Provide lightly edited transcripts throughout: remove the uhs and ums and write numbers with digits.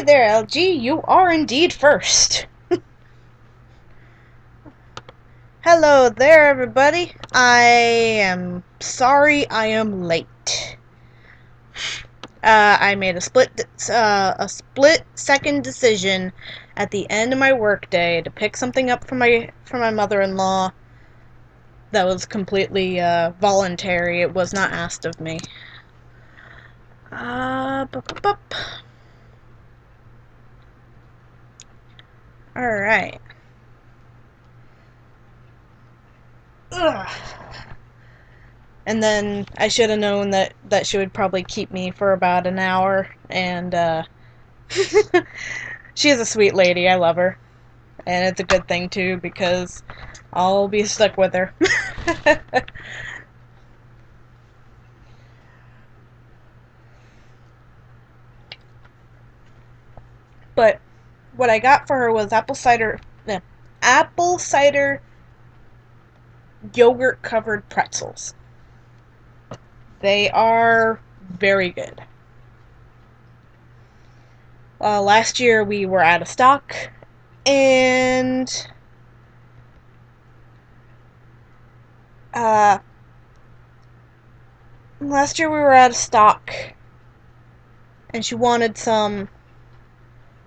there, LG. You are indeed first. Hello there, everybody. I am sorry I am late. I made a split-second decision at the end of my workday to pick something up for my mother-in-law that was completely voluntary. It was not asked of me. Bup. Alright. Ugh. And then I should have known that she would probably keep me for about an hour, and she is a sweet lady. I love her. And it's a good thing, too, because I'll be stuck with her. But what I got for her was apple cider yogurt covered pretzels. They are very good. Last year we were out of stock, and and she wanted some,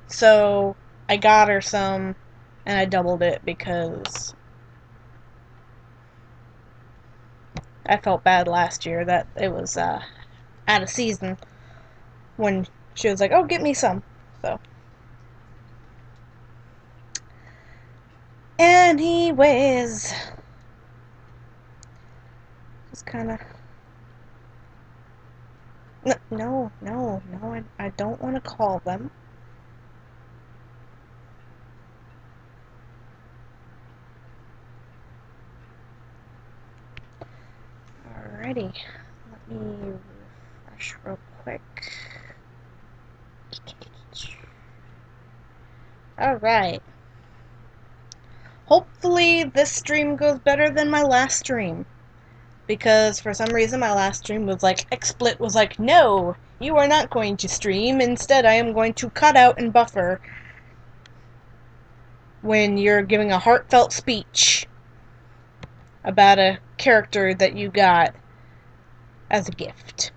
so I got her some, and I doubled it because I felt bad last year that it was out of season when she was like, "Oh, get me some." So, anyways, just kind of. No, I don't want to call them. Alrighty, let me refresh real quick. Alright. Hopefully this stream goes better than my last stream. Because for some reason my last stream was like, XSplit was like, no, you are not going to stream. Instead, I am going to cut out and buffer when you're giving a heartfelt speech about a character that you got as a gift.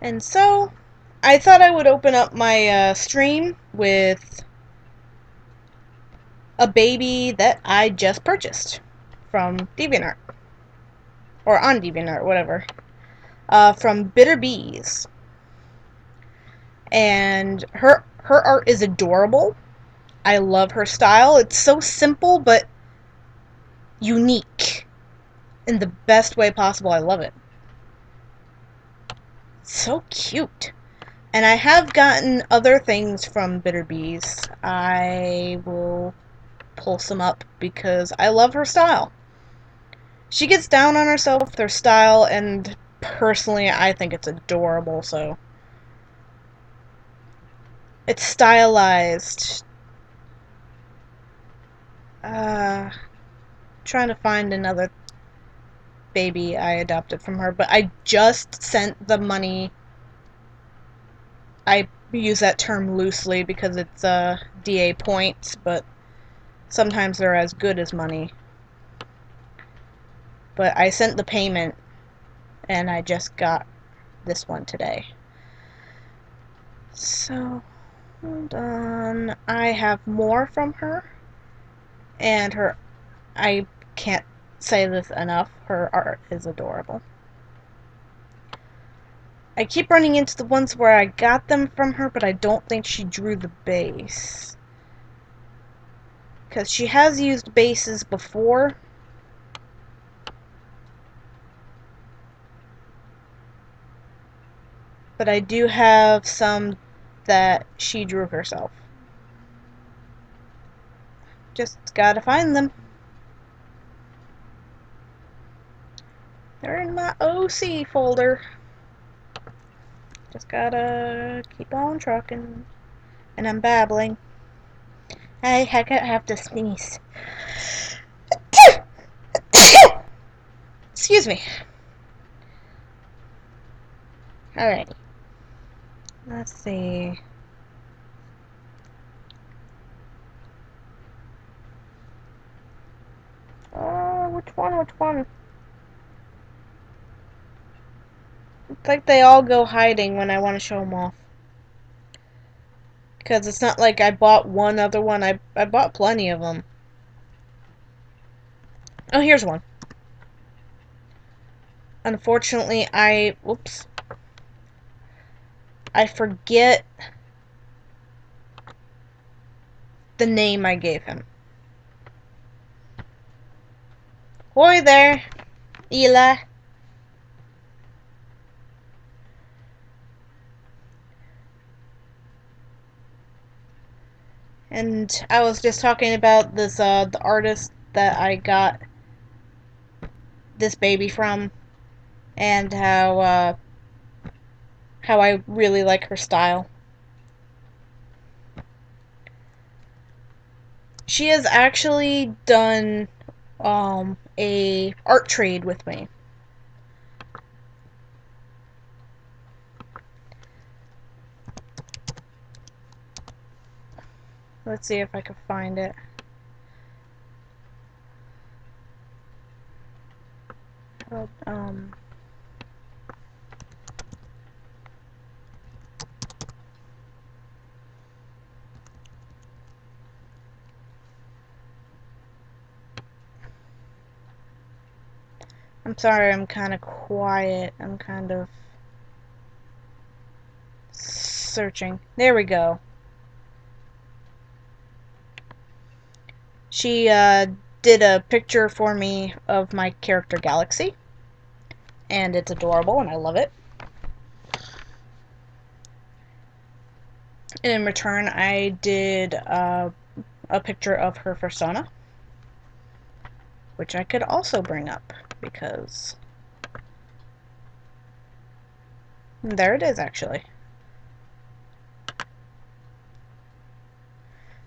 And so, I thought I would open up my stream with a baby that I just purchased from DeviantArt. Or on DeviantArt, whatever. From Bitter Bees. And her art is adorable. I love her style. It's so simple, but unique. In the best way possible. I love it. So cute. And I have gotten other things from Bitter Bees. I will pull some up because I love her style. She gets down on herself with her style, and personally I think it's adorable, so. It's stylized. Trying to find another baby I adopted from her, but I just sent the money. I use that term loosely because it's DA points, but sometimes they're as good as money. But I sent the payment, and I just got this one today. So, hold on. I have more from her, and I can't say this enough, her art is adorable. I keep running into the ones where I got them from her, but I don't think she drew the base. Because she has used bases before. But I do have some that she drew herself. Just gotta find them. They're in my OC folder. Just gotta keep on trucking. And I'm babbling. I have to sneeze. Excuse me. Alright. Let's see. Which one? Which one? It's like they all go hiding when I want to show them off. Because it's not like I bought one other one. I bought plenty of them. Oh, here's one. Unfortunately, whoops. I forget the name I gave him. Hoi there, Eli. And I was just talking about this, the artist that I got this baby from, and how I really like her style. She has actually done a art trade with me. Let's see if I can find it. Um, I'm sorry, I'm kind of quiet. I'm kind of searching. There we go. She did a picture for me of my character Galaxy, and it's adorable, and I love it. And in return, I did a picture of her persona, which I could also bring up, because there it is, actually.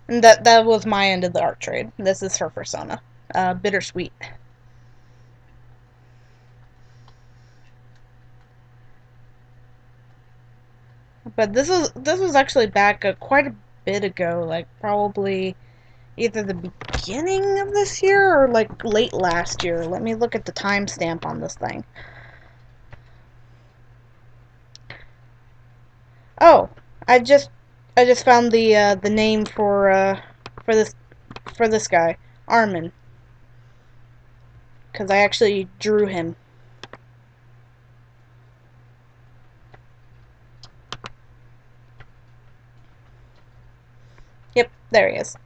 And that was my end of the art trade. This is her persona. Bittersweet. But this was actually back quite a bit ago, like probably either the beginning of this year or like late last year. Let me look at the timestamp on this thing. Oh, I just found the name for this for this guy, Armin, because I actually drew him. Yep, there he is.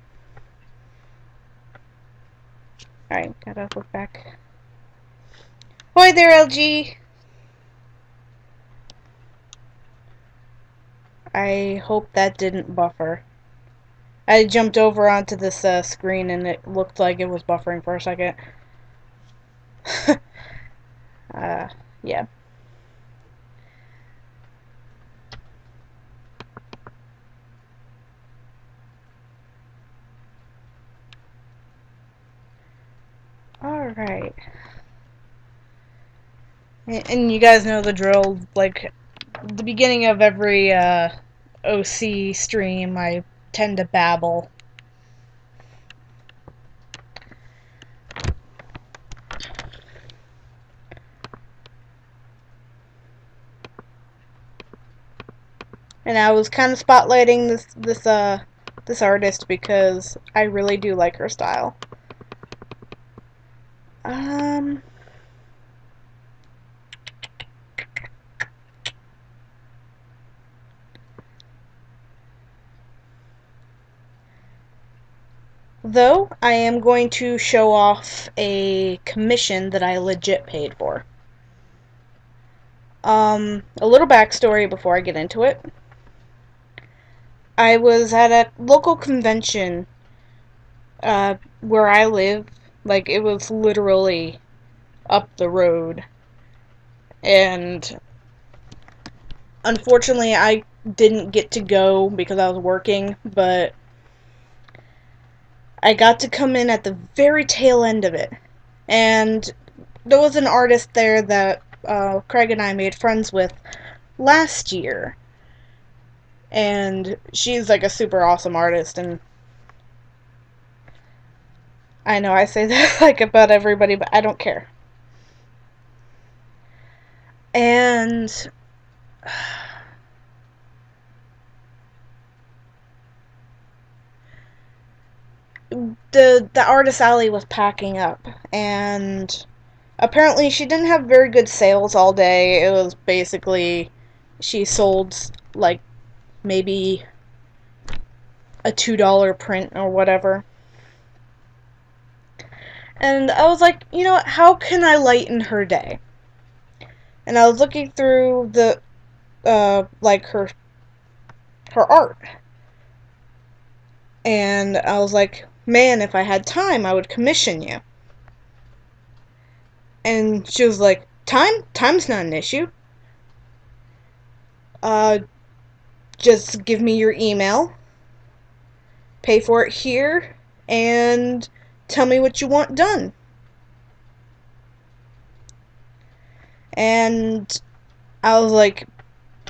Alright, gotta look back. Hi there, LG! I hope that didn't buffer. I jumped over onto this screen and it looked like it was buffering for a second. Yeah. Alright. And you guys know the drill, like, the beginning of every OC stream, I tend to babble. And I was kind of spotlighting this artist because I really do like her style. Though I am going to show off a commission that I legit paid for. A little backstory before I get into it. I was at a local convention where I live. Like, it was literally up the road. And unfortunately, I didn't get to go because I was working, but I got to come in at the very tail end of it. And there was an artist there that Craig and I made friends with last year. And she's like a super awesome artist. And I know I say that like about everybody, but I don't care. And the artist alley was packing up, and apparently she didn't have very good sales all day. It was basically she sold like maybe a $2 print or whatever. And I was like, you know what, how can I lighten her day? And I was looking through the like her art, and I was like, man, if I had time, I would commission you. And she was like, time's not an issue. Uh, just give me your email, pay for it here, and tell me what you want done. And I was like,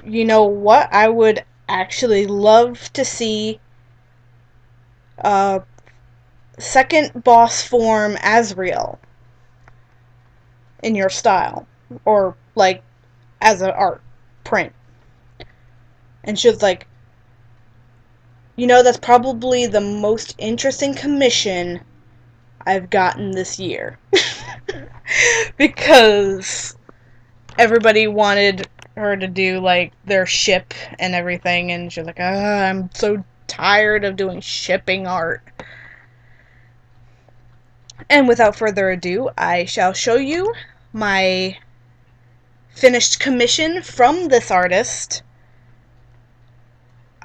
you know what? I would actually love to see second boss form Azrael in your style, or like as an art print. And she was like, you know, that's probably the most interesting commission I've gotten this year. Because everybody wanted her to do like their ship and everything, and she was like, I'm so tired of doing shipping art. And without further ado, I shall show you my finished commission from this artist.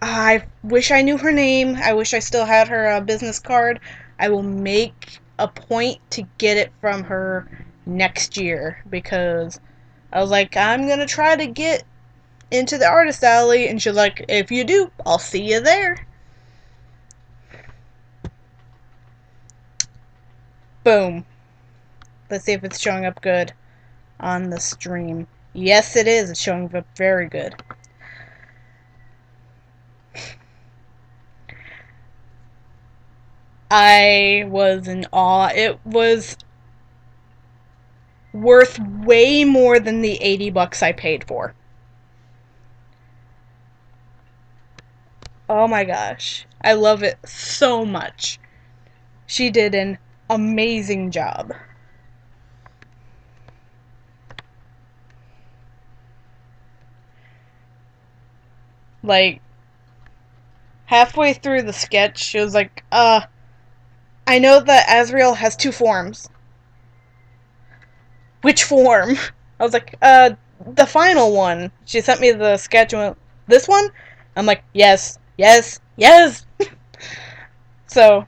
I wish I knew her name. I wish I still had her business card. I will make a point to get it from her next year, because I was like, I'm gonna try to get into the artist alley, and she's like, if you do, I'll see you there. Boom. Let's see if it's showing up good on the stream. Yes, it is. It's showing up very good. I was in awe. It was worth way more than the $80 I paid for. Oh my gosh. I love it so much. She did an amazing job. Like, halfway through the sketch, she was like, I know that Azrael has two forms. Which form? I was like, the final one. She sent me the sketch and went, this one? I'm like, yes, yes, yes! So,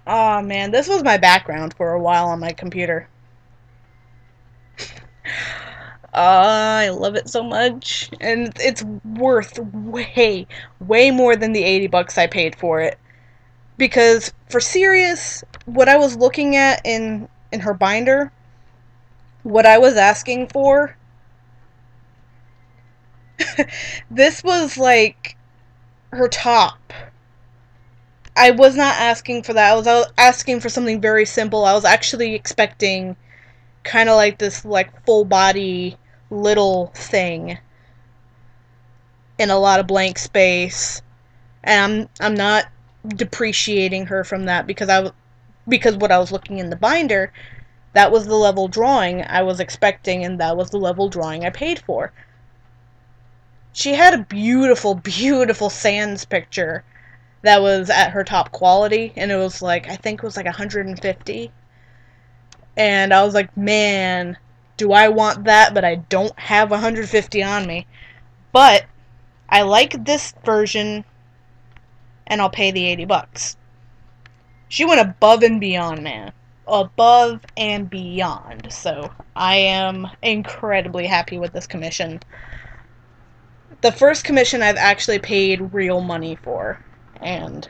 oh man, this was my background for a while on my computer. I love it so much. And it's worth way, way more than the $80 I paid for it. Because, for serious, what I was looking at in her binder, what I was asking for, this was like her top. I was not asking for that. I was asking for something very simple. I was actually expecting kind of like this like full body little thing in a lot of blank space. And I'm not depreciating her from that, because what I was looking in the binder, that was the level drawing I was expecting, and that was the level drawing I paid for. She had a beautiful, beautiful Sans picture that was at her top quality, and it was like, I think it was like 150. And I was like, man, do I want that, but I don't have 150 on me. But I like this version, and I'll pay the $80. She went above and beyond, man. Above and beyond. So I am incredibly happy with this commission. The first commission I've actually paid real money for. And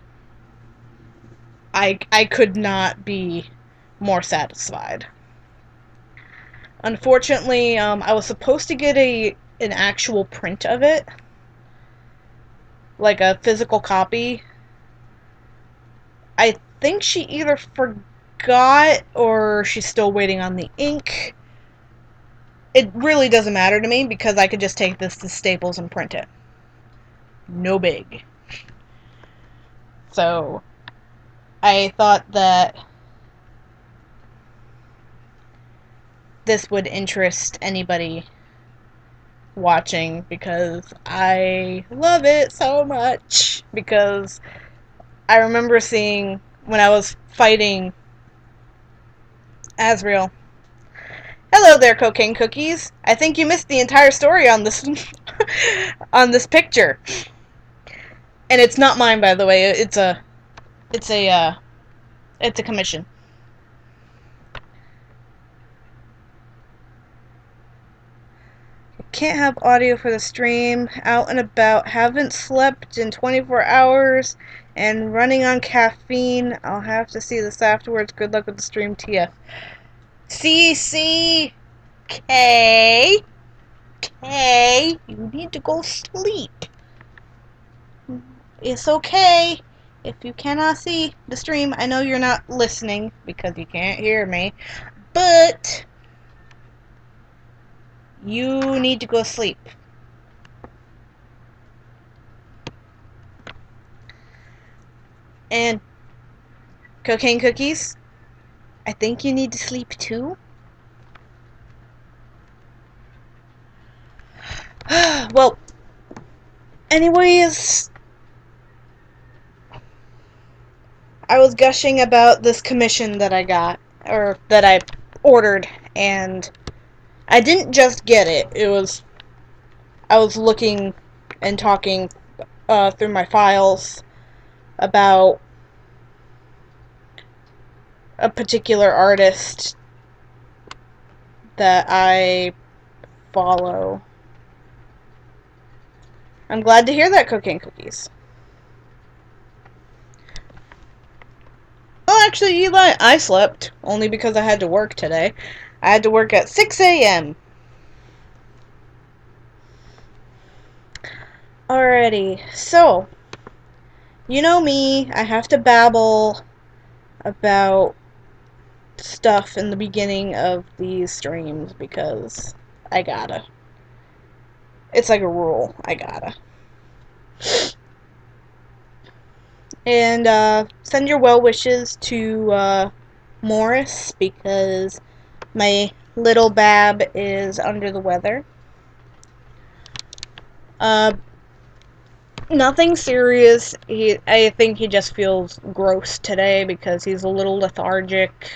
I could not be more satisfied. Unfortunately, I was supposed to get an actual print of it, like a physical copy. I think she either forgot or she's still waiting on the ink. It really doesn't matter to me because I could just take this to Staples and print it. No big. So, I thought that this would interest anybody watching because I love it so much. Because I remember seeing when I was fighting Azrael. Hello there, cocaine cookies. I think you missed the entire story on this on this picture. And it's not mine, by the way. It's a it's a commission. Can't have audio for the stream. Out and about. Haven't slept in 24 hours and running on caffeine. I'll have to see this afterwards. Good luck with the stream, TF. CC K. You need to go sleep. It's okay. If you cannot see the stream, I know you're not listening because you can't hear me, but you need to go sleep. And cocaine cookies, I think you need to sleep too. Well, anyways, I was gushing about this commission that I got, or that I ordered, and I didn't just get it. I was looking and talking through my files about a particular artist that I follow. I'm glad to hear that, cocaine cookies. Oh, actually, Eli, I slept only because I had to work today. I had to work at 6 a.m. Alrighty, so, you know me, I have to babble about stuff in the beginning of these streams because I gotta. It's like a rule, I gotta. And send your well wishes to Morris because my little Bab is under the weather. Nothing serious. I think he just feels gross today because he's a little lethargic.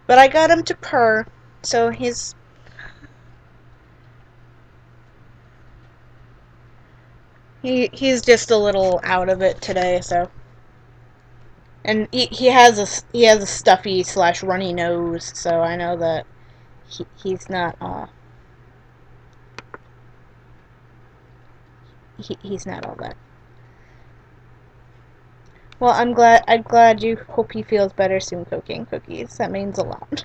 But I got him to purr, so he's just a little out of it today. So, and he has a stuffy / runny nose, so I know that he's not he's not all that. Well, I'm glad you hope he feels better soon, cocaine cookies. That means a lot.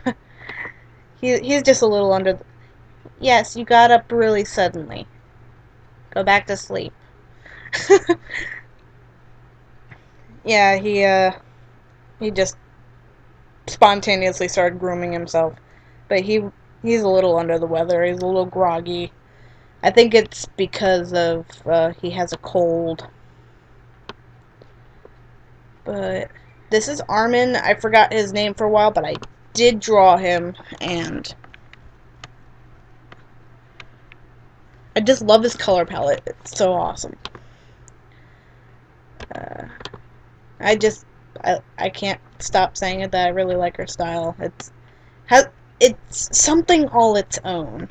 He's just a little under the... Yes, you got up really suddenly. Go back to sleep. Yeah, he just spontaneously started grooming himself. But he's a little under the weather. He's a little groggy. I think it's because of he has a cold. But this is Armin. I forgot his name for a while, but I did draw him, and I just love his color palette. It's so awesome. I can't stop saying it that I really like her style. It's something all its own.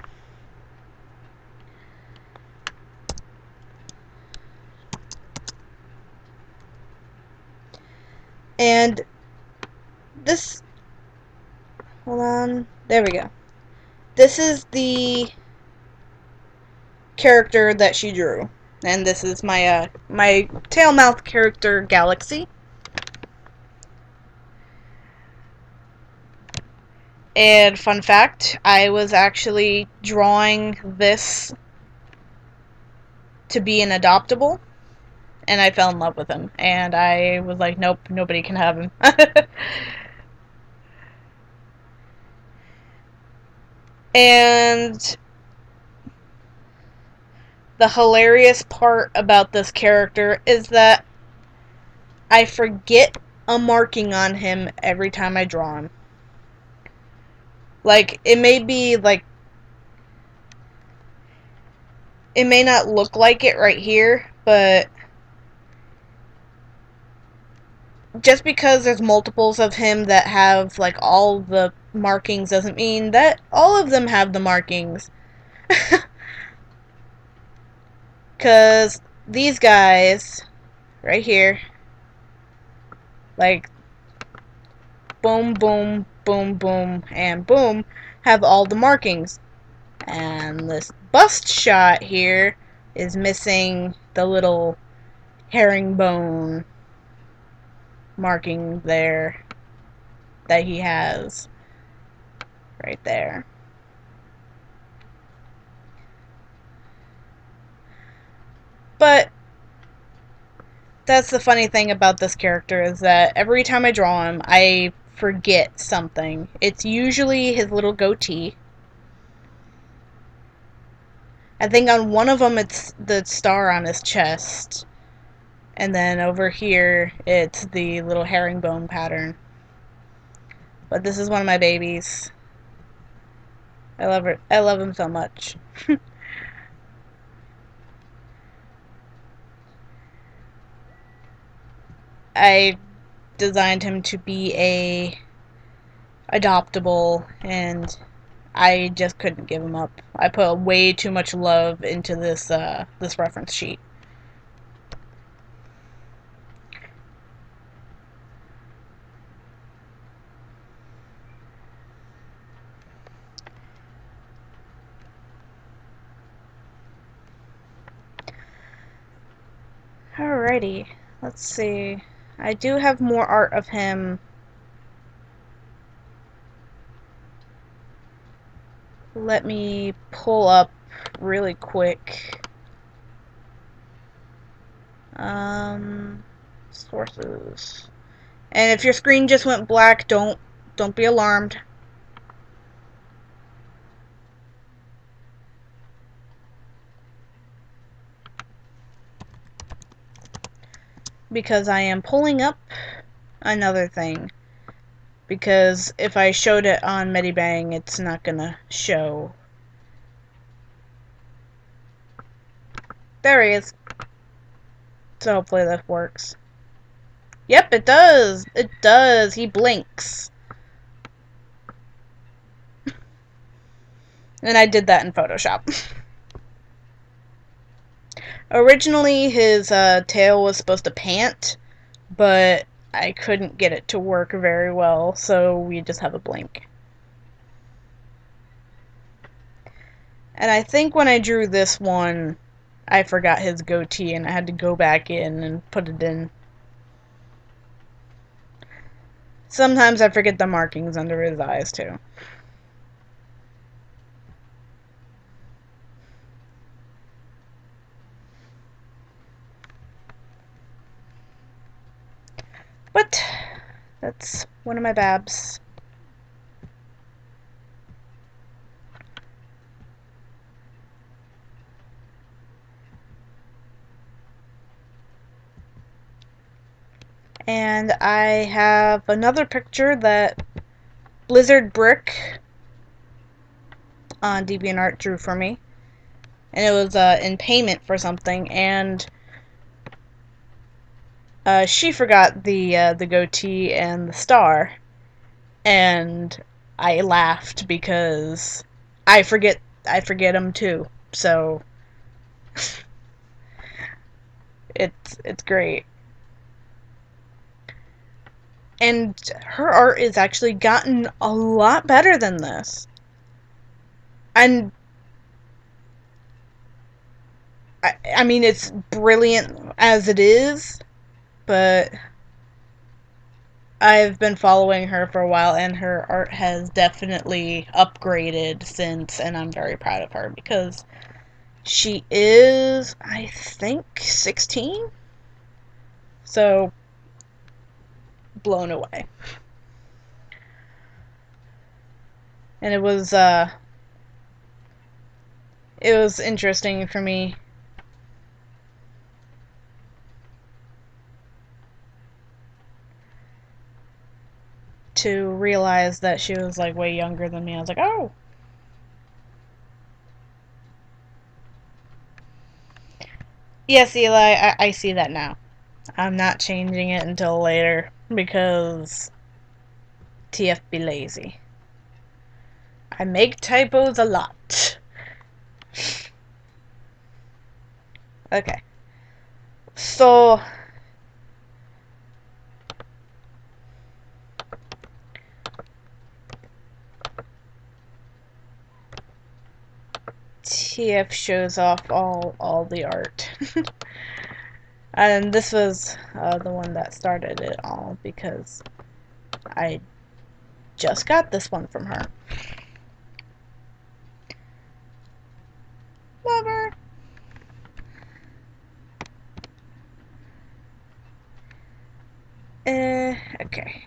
And this, hold on, there we go. This is the character that she drew. And this is my tail mouth character, Galaxy. And fun fact, I was actually drawing this to be an adoptable, and I fell in love with him. And I was like, nope, nobody can have him. And the hilarious part about this character is that I forget a marking on him every time I draw him. Like, it may be, like, it may not look like it right here, but just because there's multiples of him that have, like, all the markings doesn't mean that all of them have the markings. Because these guys, right here, like, boom, boom, boom, boom, and boom, have all the markings. And this bust shot here is missing the little herringbone marking there that he has right there. But that's the funny thing about this character, is that every time I draw him, I forget something. It's usually his little goatee. I think on one of them it's the star on his chest. And then over here it's the little herringbone pattern. But this is one of my babies. I love her. I love him so much. I designed him to be a adoptable, and I just couldn't give him up. I put way too much love into this reference sheet. Alrighty, let's see. I do have more art of him. Let me pull up really quick. Sources. And if your screen just went black, don't be alarmed. Because I am pulling up another thing. Because if I showed it on Medibang, it's not gonna show. There he is. So hopefully that works. Yep, it does. It does. He blinks. And I did that in Photoshop. Originally, his tail was supposed to pant, but I couldn't get it to work very well, so we just have a blink. And I think when I drew this one, I forgot his goatee, and I had to go back in and put it in. Sometimes I forget the markings under his eyes, too. But that's one of my babs. And I have another picture that Blizzard Brick on DeviantArt drew for me. And it was in payment for something, and she forgot the goatee and the star, and I laughed because I forget them too. So it's great. And her art is actually gotten a lot better than this. And I mean, it's brilliant as it is, but I've been following her for a while, and her art has definitely upgraded since, and I'm very proud of her because she is, I think, 16? So, blown away. And it was interesting for me to realize that she was like way younger than me. I was like, oh. Yes, Eli, I see that now. I'm not changing it until later because TF be lazy. I make typos a lot. Okay. So, TF shows off all the art. And this was the one that started it all because I just got this one from her. Love her. Okay.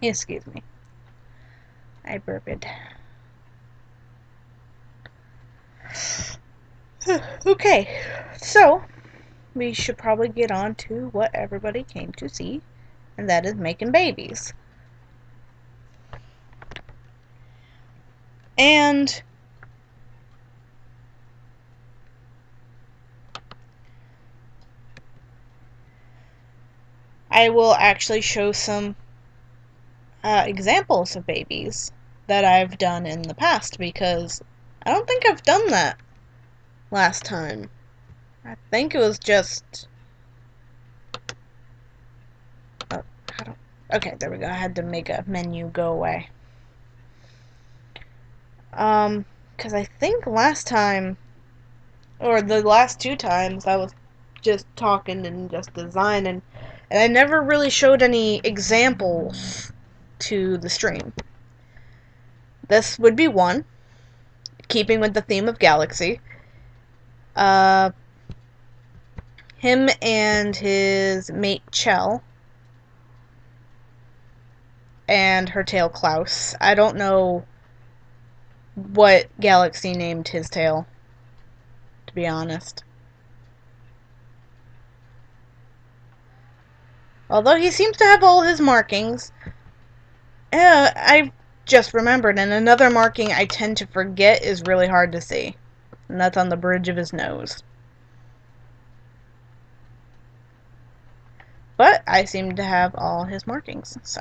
Excuse me. I burped. Okay, so we should probably get on to what everybody came to see, and that is making babies. And I will actually show some examples of babies that I've done in the past because I don't think I've done that last time. I think it was just. Oh, how do... Okay, there we go. I had to make a menu go away. Because I think last time, or the last two times, I was just talking and just designing, and I never really showed any examples to the stream. This would be one, keeping with the theme of Galaxy. Him and his mate Chell, and her tail Klaus. I don't know what Galaxy named his tail, to be honest. Although he seems to have all his markings. I just remembered, and another marking I tend to forget is really hard to see. And that's on the bridge of his nose. But I seem to have all his markings, so.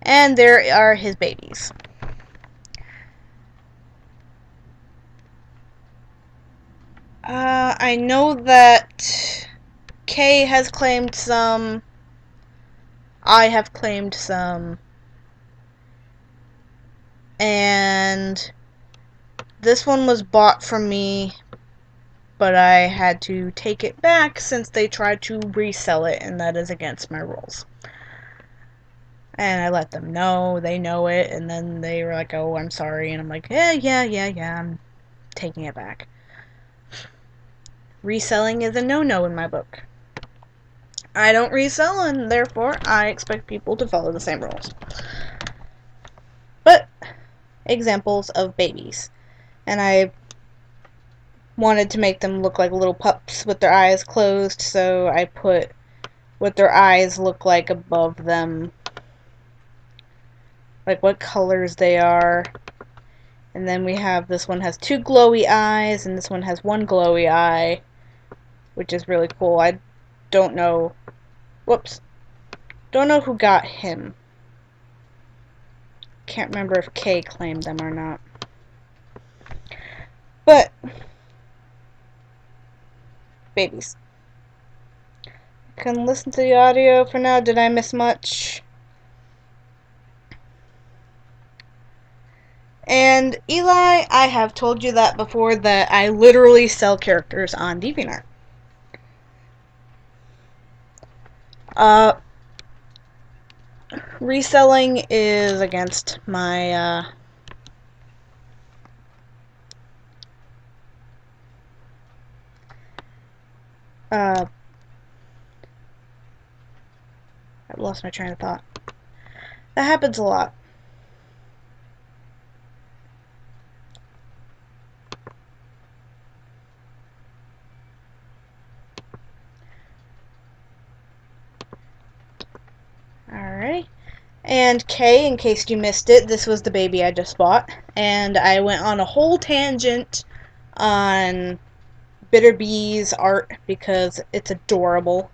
And there are his babies. I know that Kay has claimed some. I have claimed some. And this one was bought from me, but I had to take it back since they tried to resell it, and that is against my rules. And I let them know, they know it, and then they were like, oh, I'm sorry, and I'm like, yeah, I'm taking it back. Reselling is a no-no in my book. I don't resell, and therefore I expect people to follow the same rules. But, examples of babies. And I wanted to make them look like little pups with their eyes closed, so I put what their eyes look like above them, like what colors they are. And then we have, this one has two glowy eyes, and this one has one glowy eye, which is really cool. I don't know, don't know who got him. Can't remember if Kay claimed them or not. But, babies. Can listen to the audio for now. Did I miss much? And Eli, I have told you that before, that I literally sell characters on DeviantArt. Uh, Reselling is against my, I lost my train of thought. That happens a lot. Alright. And Kay, in case you missed it, this was the baby I just bought. And I went on a whole tangent on Bitter Bee's art because it's adorable.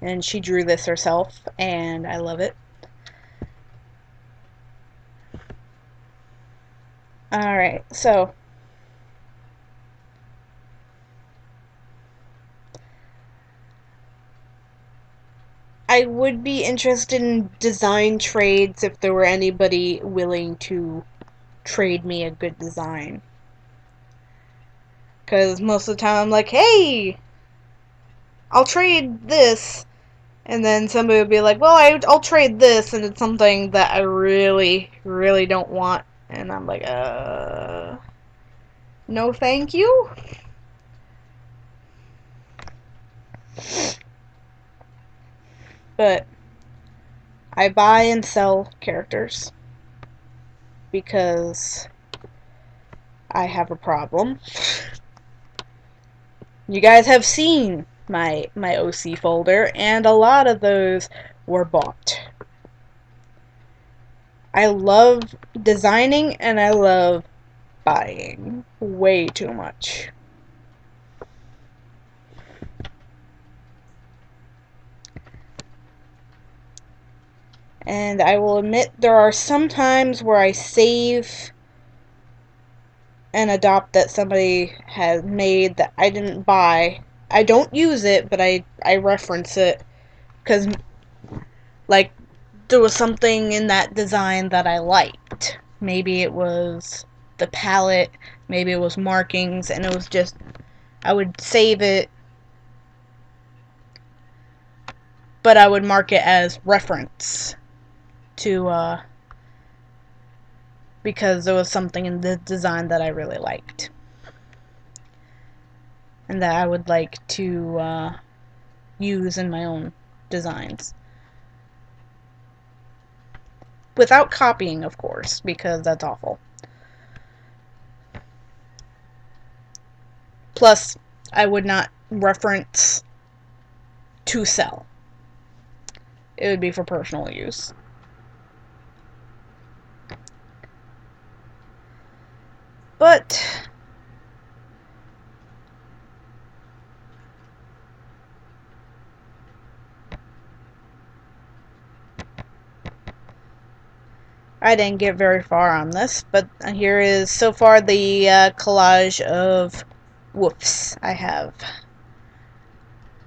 And she drew this herself, and I love it. Alright, so I would be interested in design trades if there were anybody willing to trade me a good design. Because most of the time I'm like, hey, I'll trade this. And then somebody would be like, well, I'll trade this. And it's something that I really, really don't want. And I'm like, no thank you. But I buy and sell characters because I have a problem. You guys have seen my OC folder, and a lot of those were bought. I love designing and I love buying way too much. And I will admit there are some times where I save an adopt that somebody has made that I didn't buy. I don't use it, but I reference it because, like, there was something in that design that I liked. Maybe it was the palette, maybe it was markings, and it was just, I would save it, but I would mark it as reference to, because there was something in the design that I really liked. And that I would like to use in my own designs. Without copying, of course, because that's awful. Plus, I would not reference to sell. It would be for personal use. But I didn't get very far on this, but here is so far the collage of wolves I have.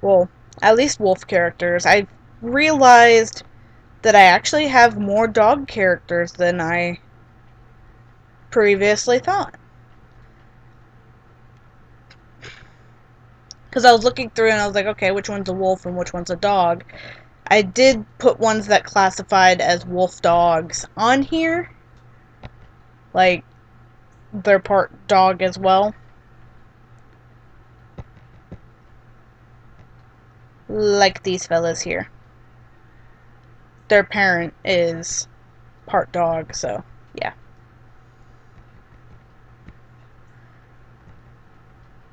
Well, at least wolf characters. I realized that I actually have more dog characters than I previously thought. Because I was looking through and I was like, okay, which one's a wolf and which one's a dog? I did put ones that classified as wolf dogs on here. Like, they're part dog as well. Like these fellas here. Their parent is part dog, so yeah.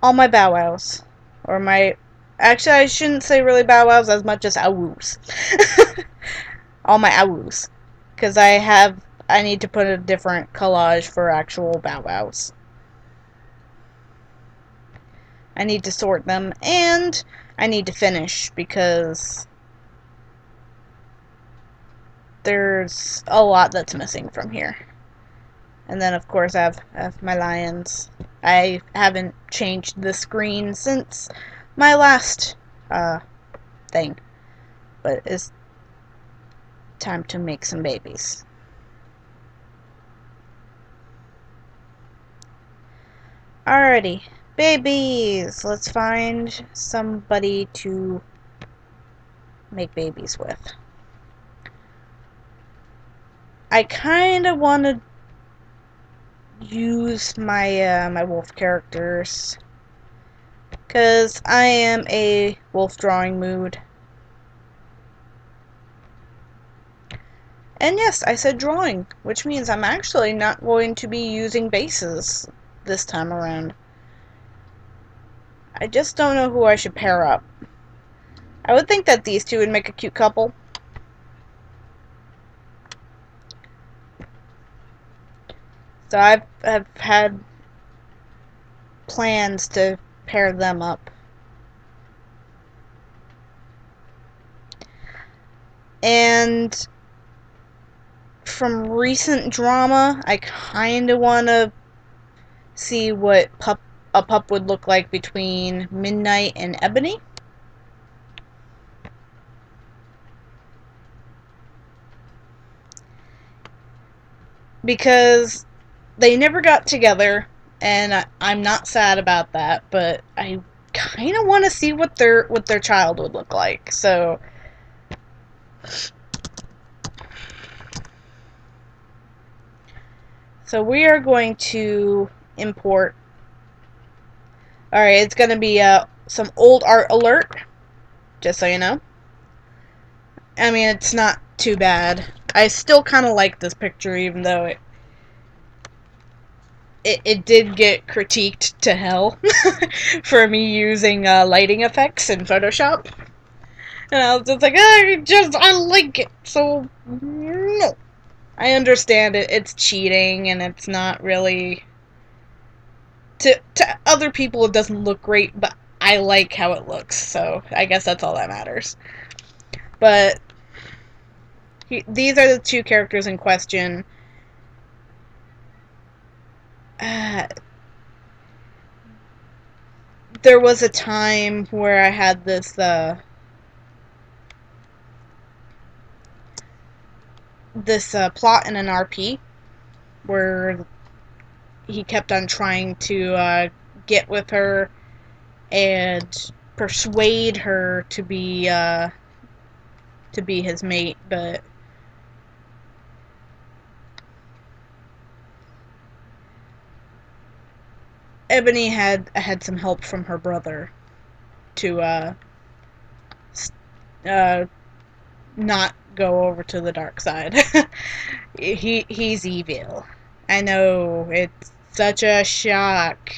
All my bow wows. Or my. Actually, I shouldn't say really bow wows as much as awoos. All my awoos. Because I need to put a different collage for actual bow wows. I need to sort them, and I need to finish because there's a lot that's missing from here. And then, of course, I have my lions. I haven't changed the screen since my last thing, but it's time to make some babies. Alrighty. Babies! Let's find somebody to make babies with. I kinda wanna use my wolf characters, because I am a wolf drawing mood. And yes, I said drawing, which means I'm actually not going to be using bases this time around. I just don't know who I should pair up. I would think that these two would make a cute couple. So I've had plans to pair them up. And from recent drama, I kind of want to see what a pup would look like between Midnight and Ebony. Because they never got together, and I'm not sad about that, but I kind of want to see what their child would look like. So we are going to import. Alright, it's going to be some old art alert, just so you know. I mean, it's not too bad. I still kind of like this picture, even though it did get critiqued to hell for me using lighting effects in Photoshop. And I was just like, I like it, so no. I understand it's cheating, and it's not really... To other people, it doesn't look great, but I like how it looks, so I guess that's all that matters. But these are the two characters in question. There was a time where I had this plot in an RP where he kept on trying to get with her and persuade her to be his mate, but Ebony had some help from her brother to not go over to the dark side. He's evil. I know, it's such a shock.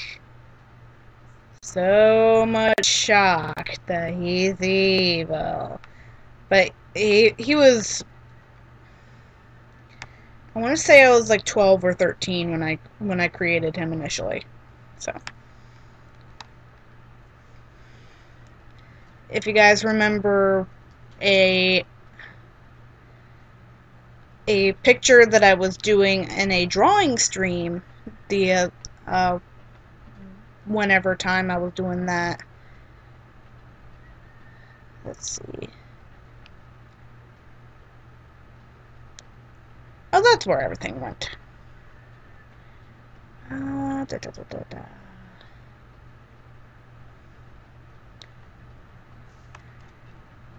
So much shock that he's evil. But he was... I want to say I was like 12 or 13 when I created him initially. So, if you guys remember a picture that I was doing in a drawing stream, the whenever time I was doing that. Let's see. Oh, that's where everything went.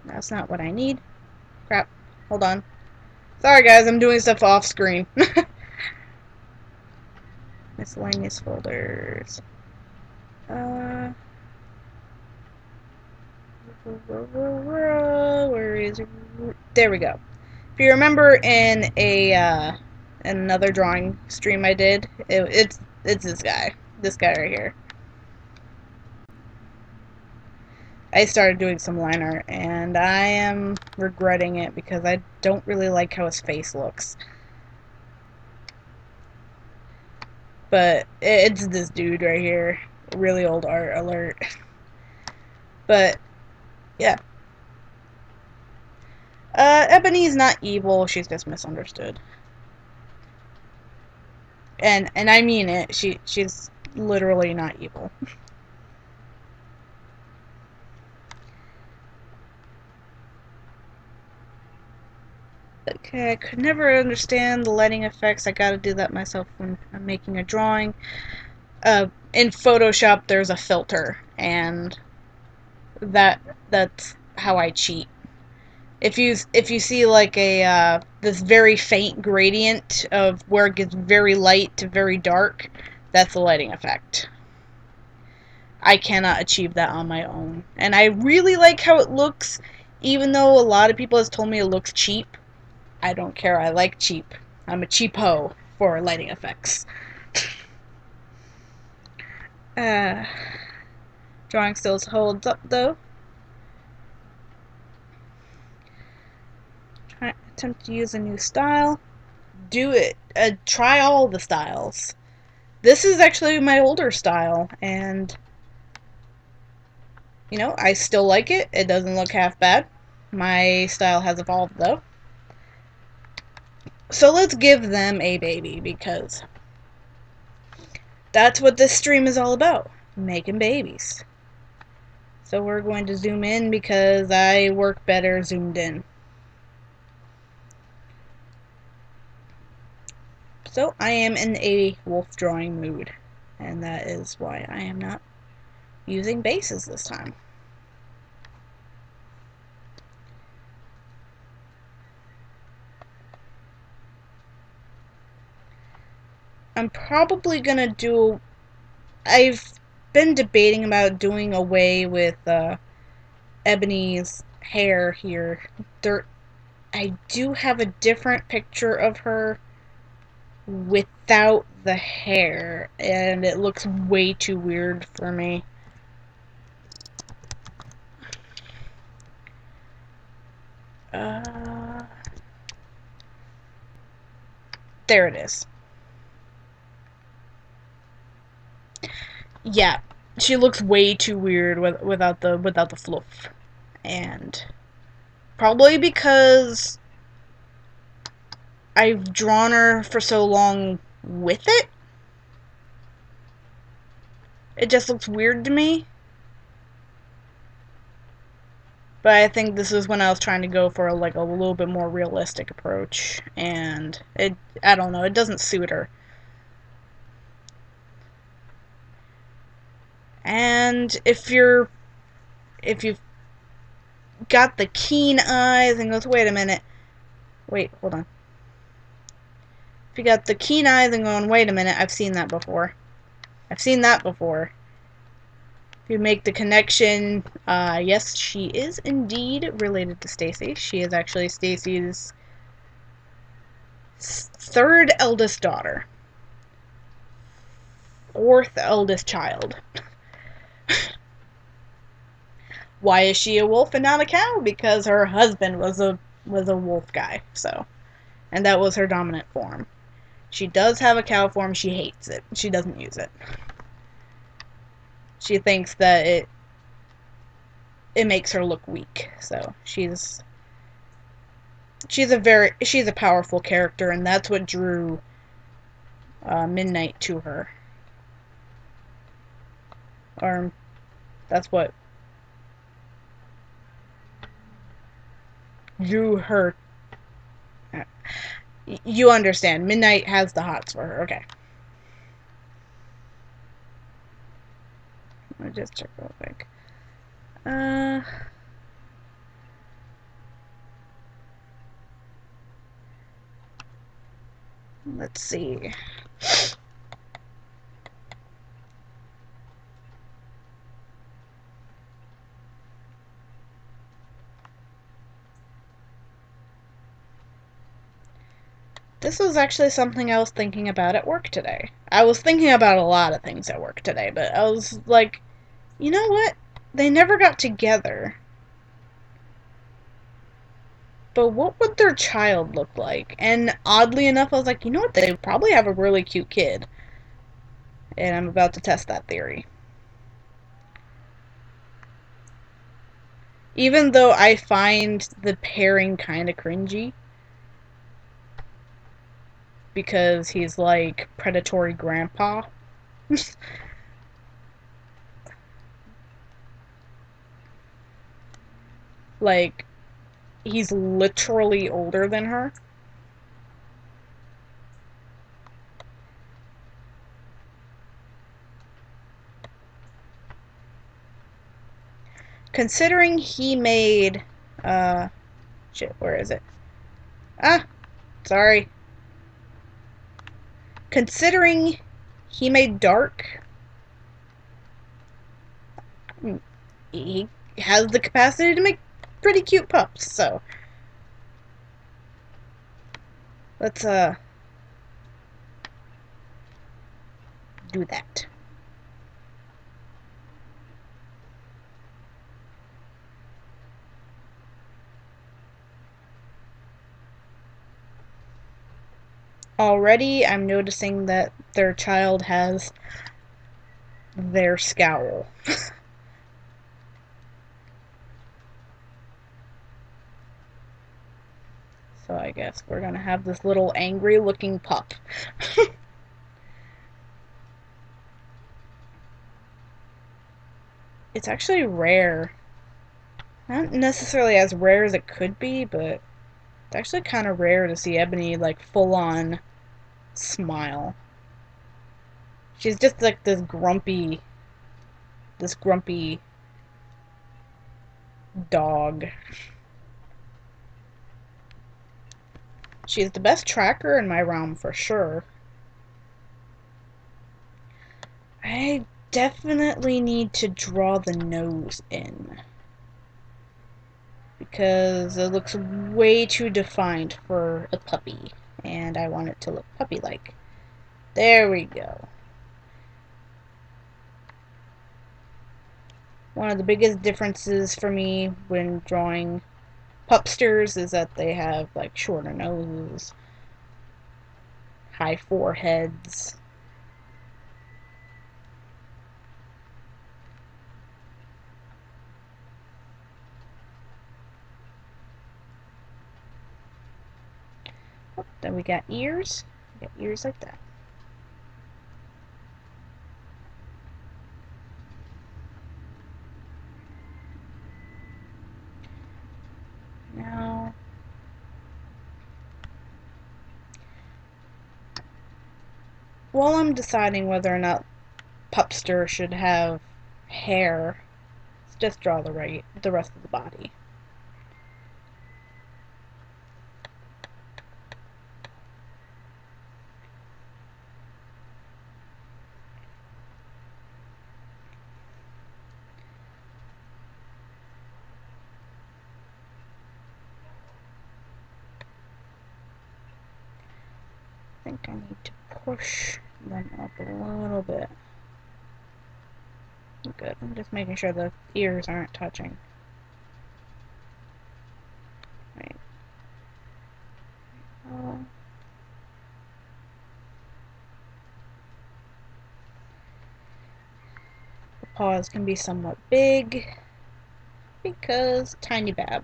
That's not what I need. Crap. Hold on. Sorry, guys. I'm doing stuff off screen. Miscellaneous folders. Where is it? There we go. If you remember in another drawing stream I did, it's this guy right here. I started doing some line art, and I am regretting it because I don't really like how his face looks. But it's this dude right here. Really old art alert. But yeah. Ebony's not evil, she's just misunderstood. And I mean it, she's literally not evil. Okay, I could never understand the lighting effects. I gotta do that myself when I'm making a drawing. in Photoshop there's a filter, and that's how I cheat. If you see like a this very faint gradient of where it gets very light to very dark, that's the lighting effect. I cannot achieve that on my own. And I really like how it looks, even though a lot of people has told me it looks cheap. I don't care. I like cheap. I'm a cheap hoe for lighting effects. Uh, Drawing still holds up though. Attempt to use a new style. Do it. Try all the styles. This is actually my older style, and I still like it. It doesn't look half bad. My style has evolved though. So let's give them a baby, because that's what this stream is all about. Making babies. So we're going to zoom in because I work better zoomed in. So I am in a wolf drawing mood, and that is why I am not using bases this time. I'm probably gonna do... I've been debating about doing away with Ebony's hair here. I do have a different picture of her without the hair, and it looks way too weird for me. There it is. Yeah, she looks way too weird without the fluff, and probably because I've drawn her for so long with it. It just looks weird to me. But I think this is when I was trying to go for a little bit more realistic approach, and I don't know, it doesn't suit her. And if you've got the keen eyes and goes, wait a minute, wait, hold on. If you got the keen eyes and going, wait a minute, I've seen that before. I've seen that before. If you make the connection, yes, she is indeed related to Stacy. She is actually Stacy's third eldest daughter. Fourth eldest child. Why is she a wolf and not a cow? Because her husband was a wolf guy, so. And that was her dominant form. She does have a cow form, she hates it. She doesn't use it. She thinks that it makes her look weak. So she's a powerful character, and that's what drew Midnight to her. Or that's what drew her. You understand. Midnight has the hots for her. Okay. Let me just check real quick. Let's see. This was actually something I was thinking about at work today. I was thinking about a lot of things at work today, but I was like, you know what? They never got together. But what would their child look like? And oddly enough, I was like, you know what? They probably have a really cute kid. And I'm about to test that theory. Even though I find the pairing kind of cringy, because he's like predatory grandpa. Like, he's literally older than her. considering he made, shit, where is it? Ah, sorry. Considering he made Dark, he has the capacity to make pretty cute pups, so let's do that. Already I'm noticing that their child has their scowl. So I guess we're gonna have this little angry looking pup. It's actually rare. Not necessarily as rare as it could be, but it's actually kind of rare to see Ebony like full on smile. She's just like this grumpy dog. She's the best tracker in my realm for sure. I definitely need to draw the nose in because it looks way too defined for a puppy, and I want it to look puppy-like. There we go. One of the biggest differences for me when drawing pupsters is that they have like shorter noses, high foreheads. Oh, then we got ears. We got ears like that. Now, while I'm deciding whether or not Pupster should have hair, let's just draw the rest of the body. I think I need to push them up a little bit. Good. I'm just making sure the ears aren't touching. Right. Oh. The paws can be somewhat big because tiny Bab.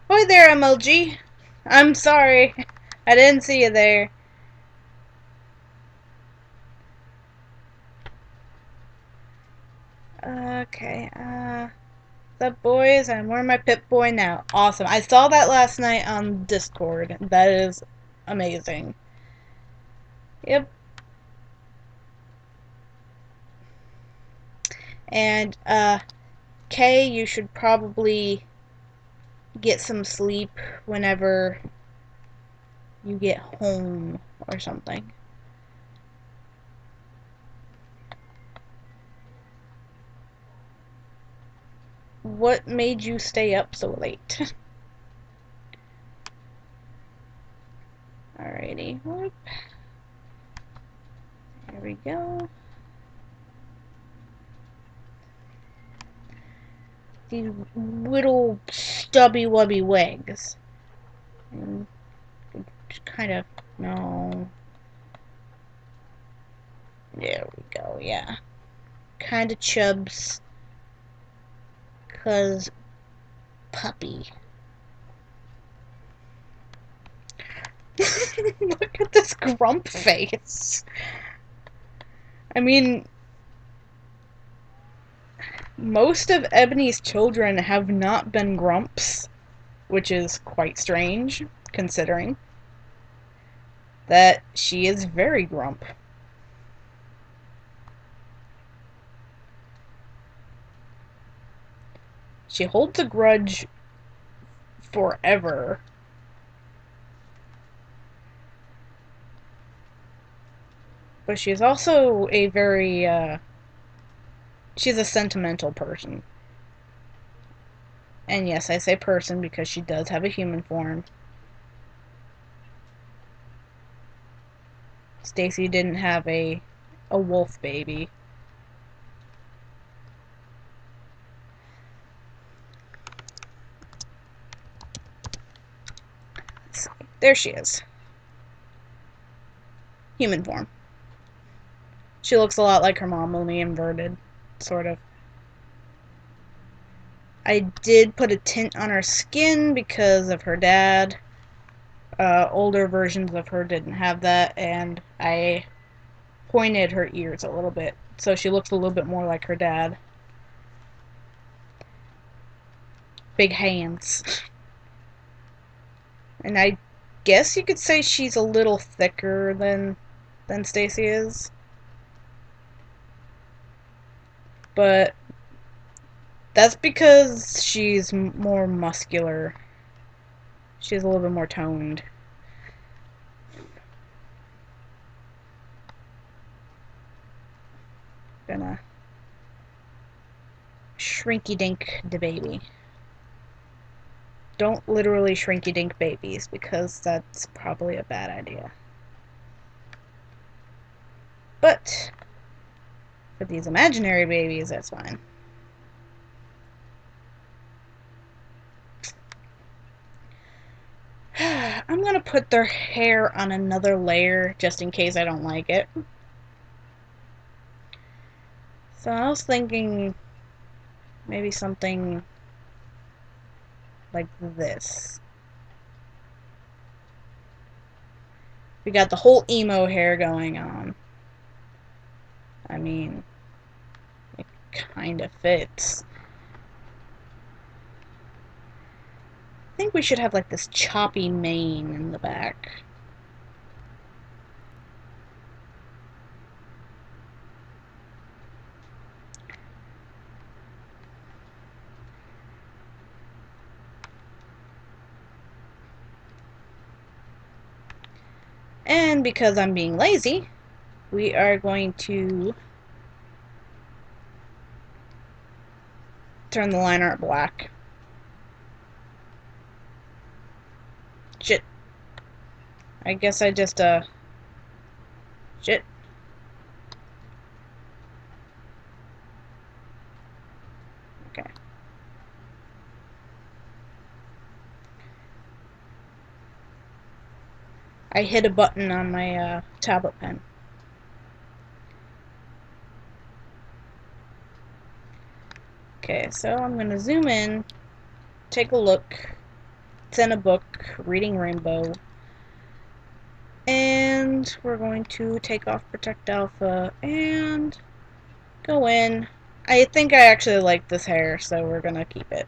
Hi there, emoji. I'm sorry. I didn't see you there. Okay, what's up, boys? I'm wearing my Pip-Boy now. Awesome. I saw that last night on Discord. That is amazing. Yep. And, Kay, you should probably get some sleep whenever you get home or something. What made you stay up so late? Alrighty. Whoop. There we go. These little stubby wubby legs. And kind of, no. There we go, yeah. Kind of chubs. 'Cause puppy. Look at this grump face. I mean, most of Ebony's children have not been grumps, which is quite strange, considering that she is very grump. She holds a grudge forever. But she's also a very, she's a sentimental person. And yes, I say person because she does have a human form. Stacy didn't have a wolf baby. Let's see. There she is. Human form. She looks a lot like her mom, only inverted, sort of. I did put a tint on her skin because of her dad. Older versions of her didn't have that, and I pointed her ears a little bit, so she looks a little bit more like her dad. Big hands. And I guess you could say she's a little thicker than Stacy is. But that's because she's more muscular. She's a little bit more toned. Gonna shrinky dink the baby. Don't literally shrinky dink babies because that's probably a bad idea. But for these imaginary babies, that's fine. I'm gonna put their hair on another layer just in case I don't like it. So I was thinking maybe something like this. We got the whole emo hair going on. I mean, it kind of fits. I think we should have like this choppy mane in the back. And because I'm being lazy, we are going to turn the line art black. Shit. I guess I just, shit. Okay. I hit a button on my, tablet pen. Okay, so I'm gonna zoom in, take a look. It's in a book, Reading Rainbow. And we're going to take off Protect Alpha and go in. I think I actually like this hair, so we're gonna keep it.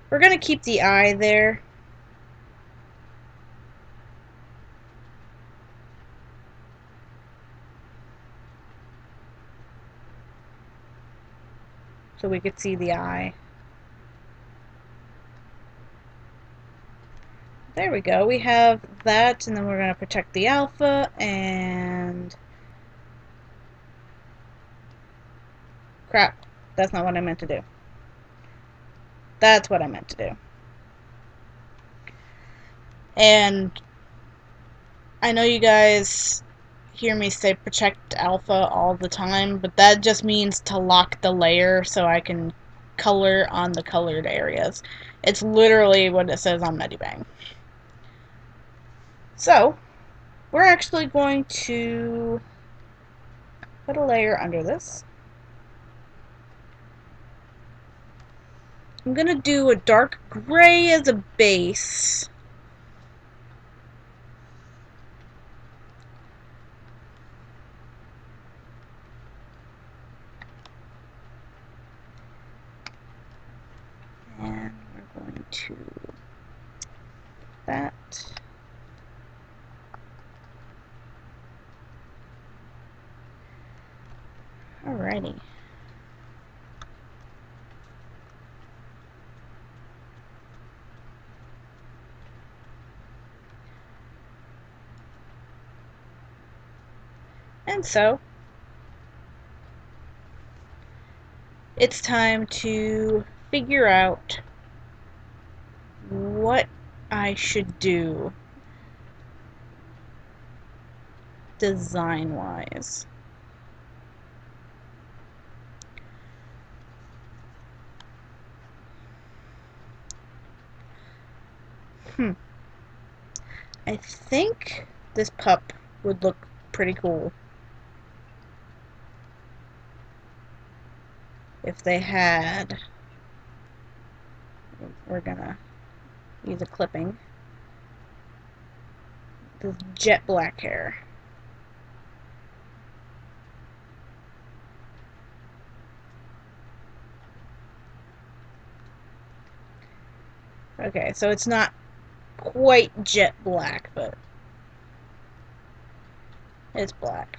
We're gonna keep the eye there. So we could see the eye. There we go. We have that, and then we're gonna protect the alpha, and crap. That's not what I meant to do. That's what I meant to do. And I know you guys hear me say protect alpha all the time, but that just means to lock the layer so I can color on the colored areas. It's literally what it says on Medibang. So, we're actually going to put a layer under this. I'm going to do a dark gray as a base. to that. Alrighty. And so, it's time to figure out what I should do design-wise. I think this pup would look pretty cool if they had, we're gonna use a clipping, this jet black hair. Okay, so it's not quite jet black, but it's black.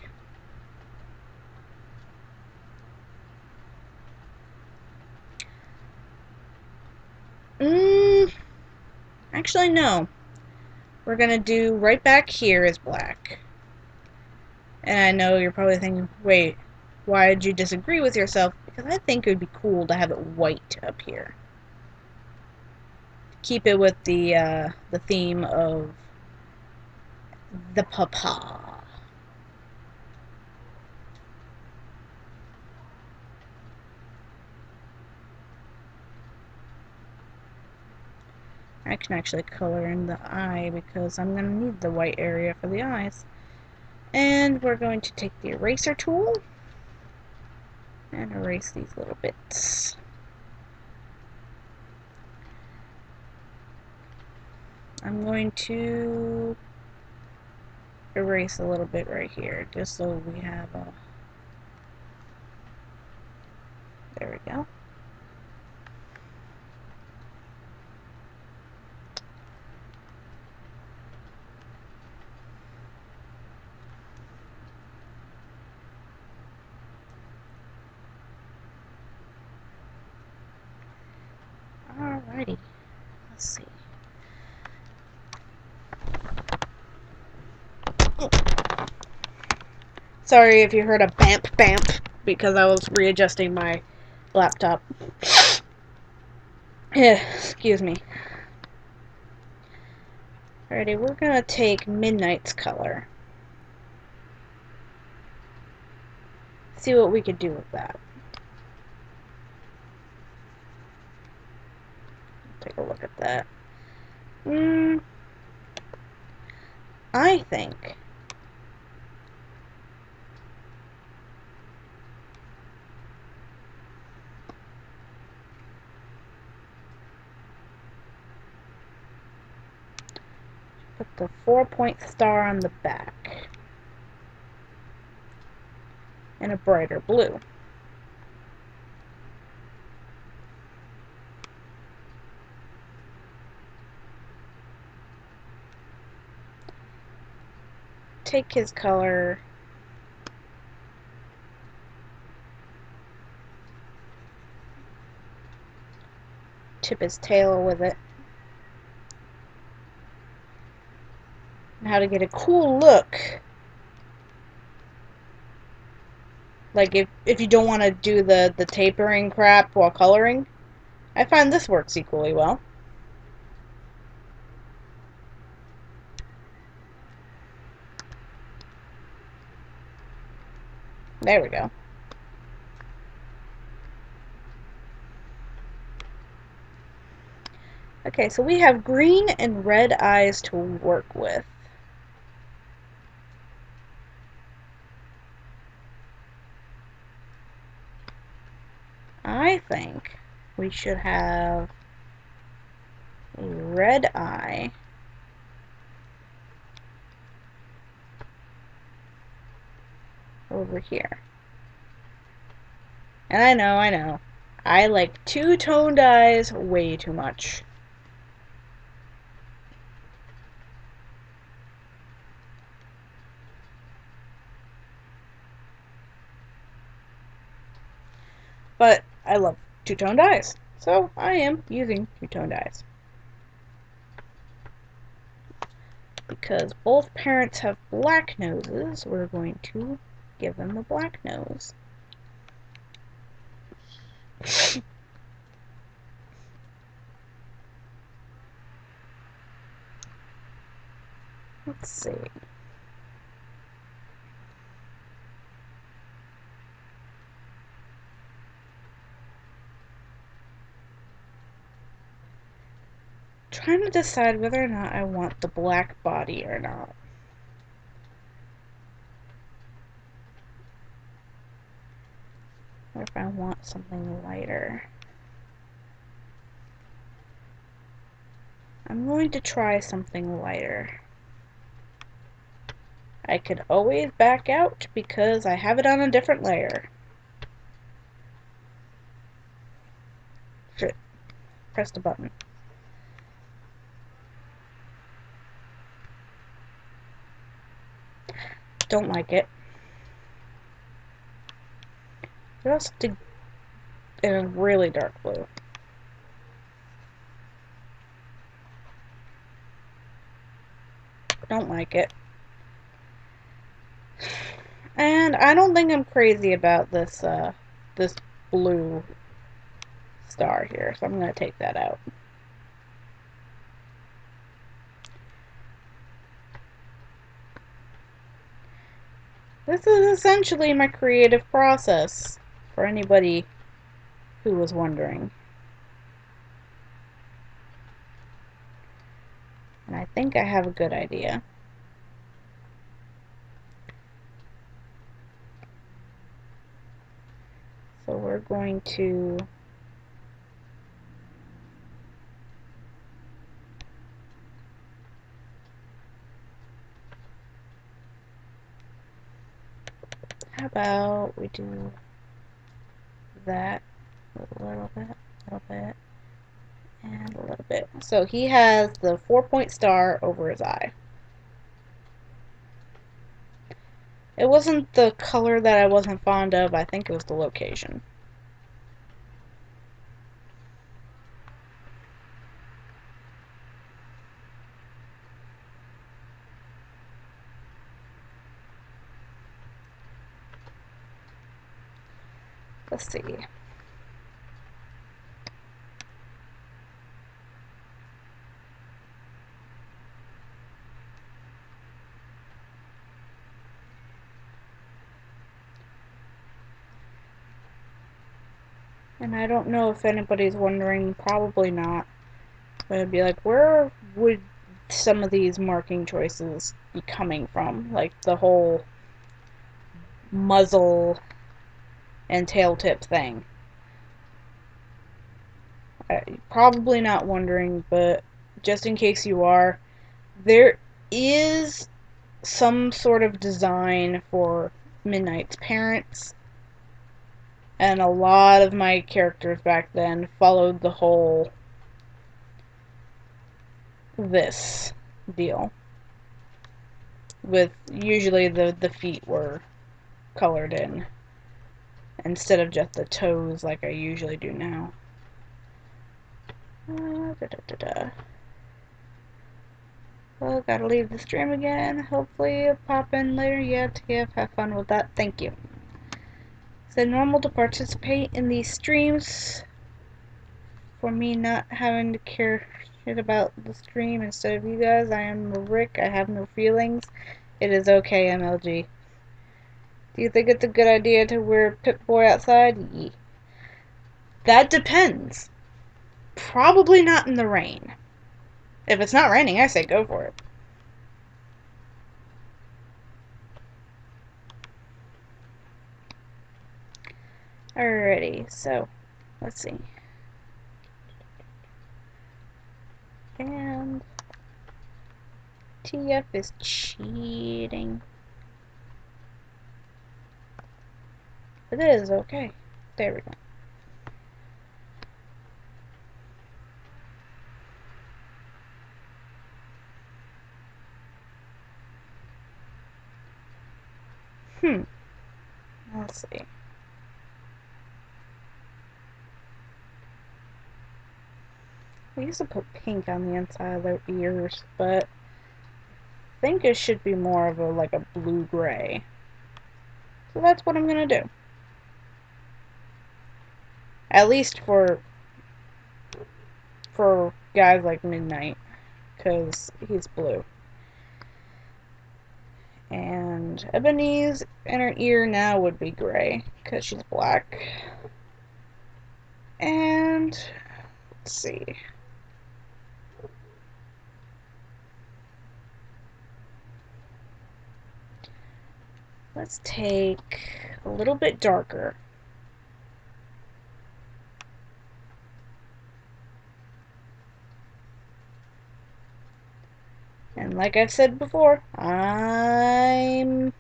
Actually, no. We're gonna do right back here is black. And I know you're probably thinking, wait, why did you disagree with yourself? Because I think it would be cool to have it white up here. Keep it with the theme of the papa. I can actually color in the eye because I'm going to need the white area for the eyes. And we're going to take the eraser tool and erase these little bits. I'm going to erase a little bit right here just so we have a... There we go. Alrighty, let's see. Sorry if you heard a bamp bamp because I was readjusting my laptop. Excuse me. Alrighty, we're gonna take Midnight's color. See what we could do with that. Take a look at that. I think put the 4-point star on the back in a brighter blue. Take his color, tip his tail with it, and how to get a cool look. Like if you don't want to do the tapering crap while coloring, I find this works equally well. There we go. Okay, so we have green and red eyes to work with. I think we should have a red eye over here. And I know, I like two-toned eyes way too much. But I love two-tone dyes, so I am using two-tone dyes. Because both parents have black noses, we're going to give them the black nose. Let's see. Trying to decide whether or not I want the black body or not. Or if I want something lighter. I'm going to try something lighter. I could always back out because I have it on a different layer. Shit. Press the button. Don't like it. What else did in a really dark blue? Don't like it. And I don't think I'm crazy about this this blue star here, so I'm gonna take that out. This is essentially my creative process, for anybody who was wondering. And I think I have a good idea. So we're going to how about we do that with a little bit, and a little bit. So he has the 4-point star over his eye. It wasn't the color that I wasn't fond of, I think it was the location. Let's see. And I don't know if anybody's wondering, probably not. But it'd be like, where would some of these marking choices be coming from? Like the whole muzzle and tail tip thing. Probably not wondering, but just in case you are, there is some sort of design for Midnight's parents, and a lot of my characters back then followed the whole this deal, with usually the feet were colored in instead of just the toes like I usually do now. Well, gotta leave the stream again. Hopefully you'll pop in later. Yeah, TF, have fun with that. Thank you. Is it normal to participate in these streams for me not having to care shit about the stream instead of you guys? I am Rick. I have no feelings. It is okay, MLG. Do you think it's a good idea to wear Pip-Boy outside? Yeah. That depends. Probably not in the rain. If it's not raining, I say go for it. Alrighty, so let's see. And TF is cheating. It is okay. There we go. Let's see. I used to put pink on the inside of their ears, but I think it should be more of a like a blue-gray. So that's what I'm gonna do. At least for guys like Midnight, because he's blue. And Ebony's inner ear now would be gray, because she's black. And let's see. Let's take a little bit darker. And like I've said before, I'm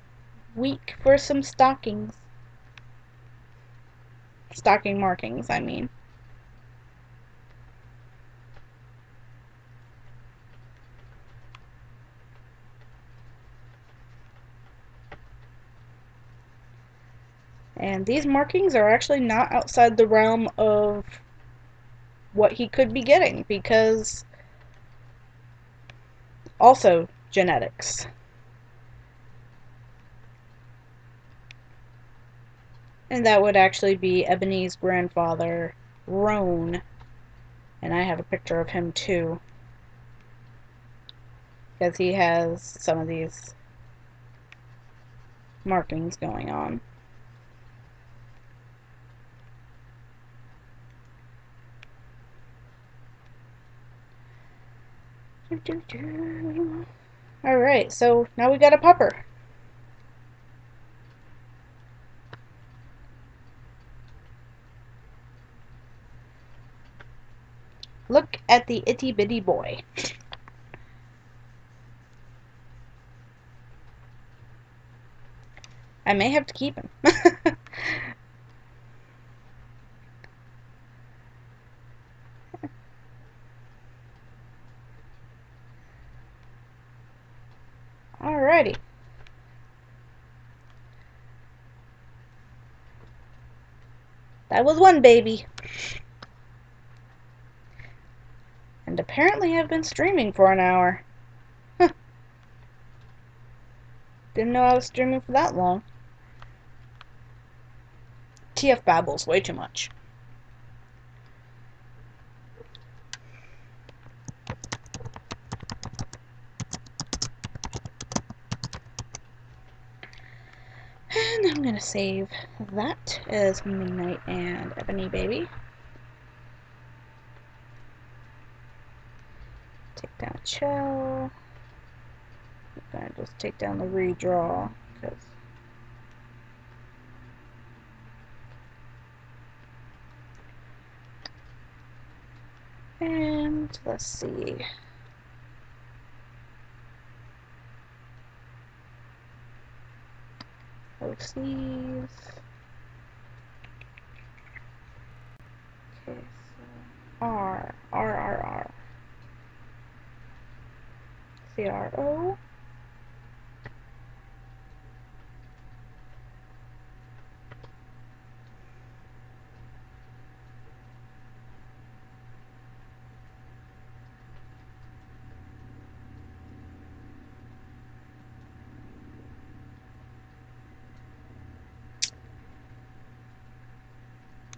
weak for some stockings. Stocking markings, I mean. And these markings are actually not outside the realm of what he could be getting, because also genetics. And that would actually be Ebony's grandfather, Roan. And I have a picture of him too, because he has some of these markings going on. Alright, so now we got a pupper. Look at the itty bitty boy. I may have to keep him. Alrighty. That was one baby. And apparently I've been streaming for an hour. Huh. Didn't know I was streaming for that long. TF babbles way too much. And I'm gonna save that as Midnight and Ebony Baby. Take down Chell. I'm gonna just take down the redraw, because and let's see. OCs. Okay, so R. CRO.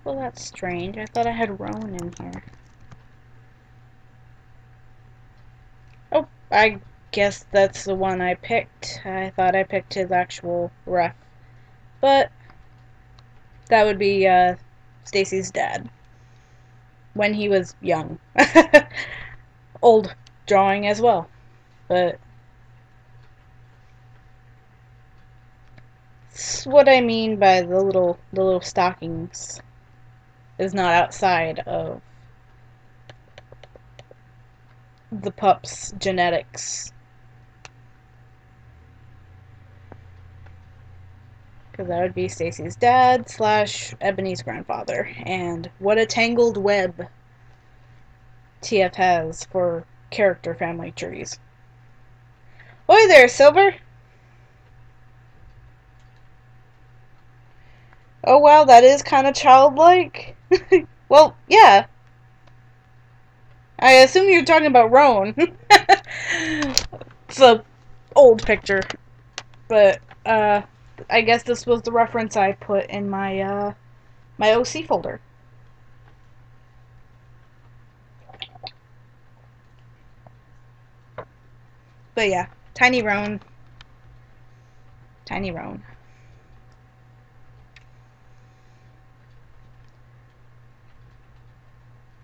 Well, that's strange. I thought I had Roan in here. Oh, I guess that's the one I picked. I thought I picked his actual ref. But that would be Stacy's dad. When he was young. Old drawing as well. But that's what I mean by the little stockings is not outside of the pup's genetics. Because that would be Stacy's dad / Ebony's grandfather. And what a tangled web TF has for character family trees. Oi there, Silver! Oh wow, that is kind of childlike. Well, yeah. I assume you're talking about Roan. It's a old picture, but I guess this was the reference I put in my OC folder. But yeah, tiny Roan, tiny Roan.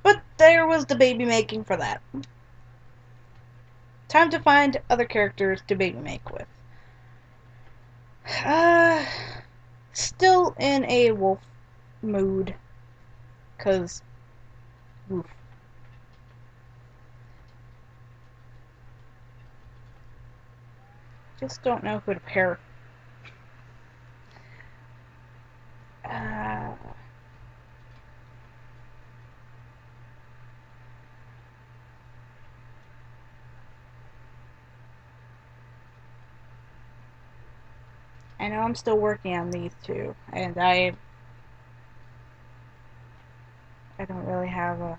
But there was the baby making for that. Time to find other characters to baby make with. Uh, Still in a wolf mood, cause oof. Just don't know who to pair. Uh, I know I'm still working on these two, and I don't really have a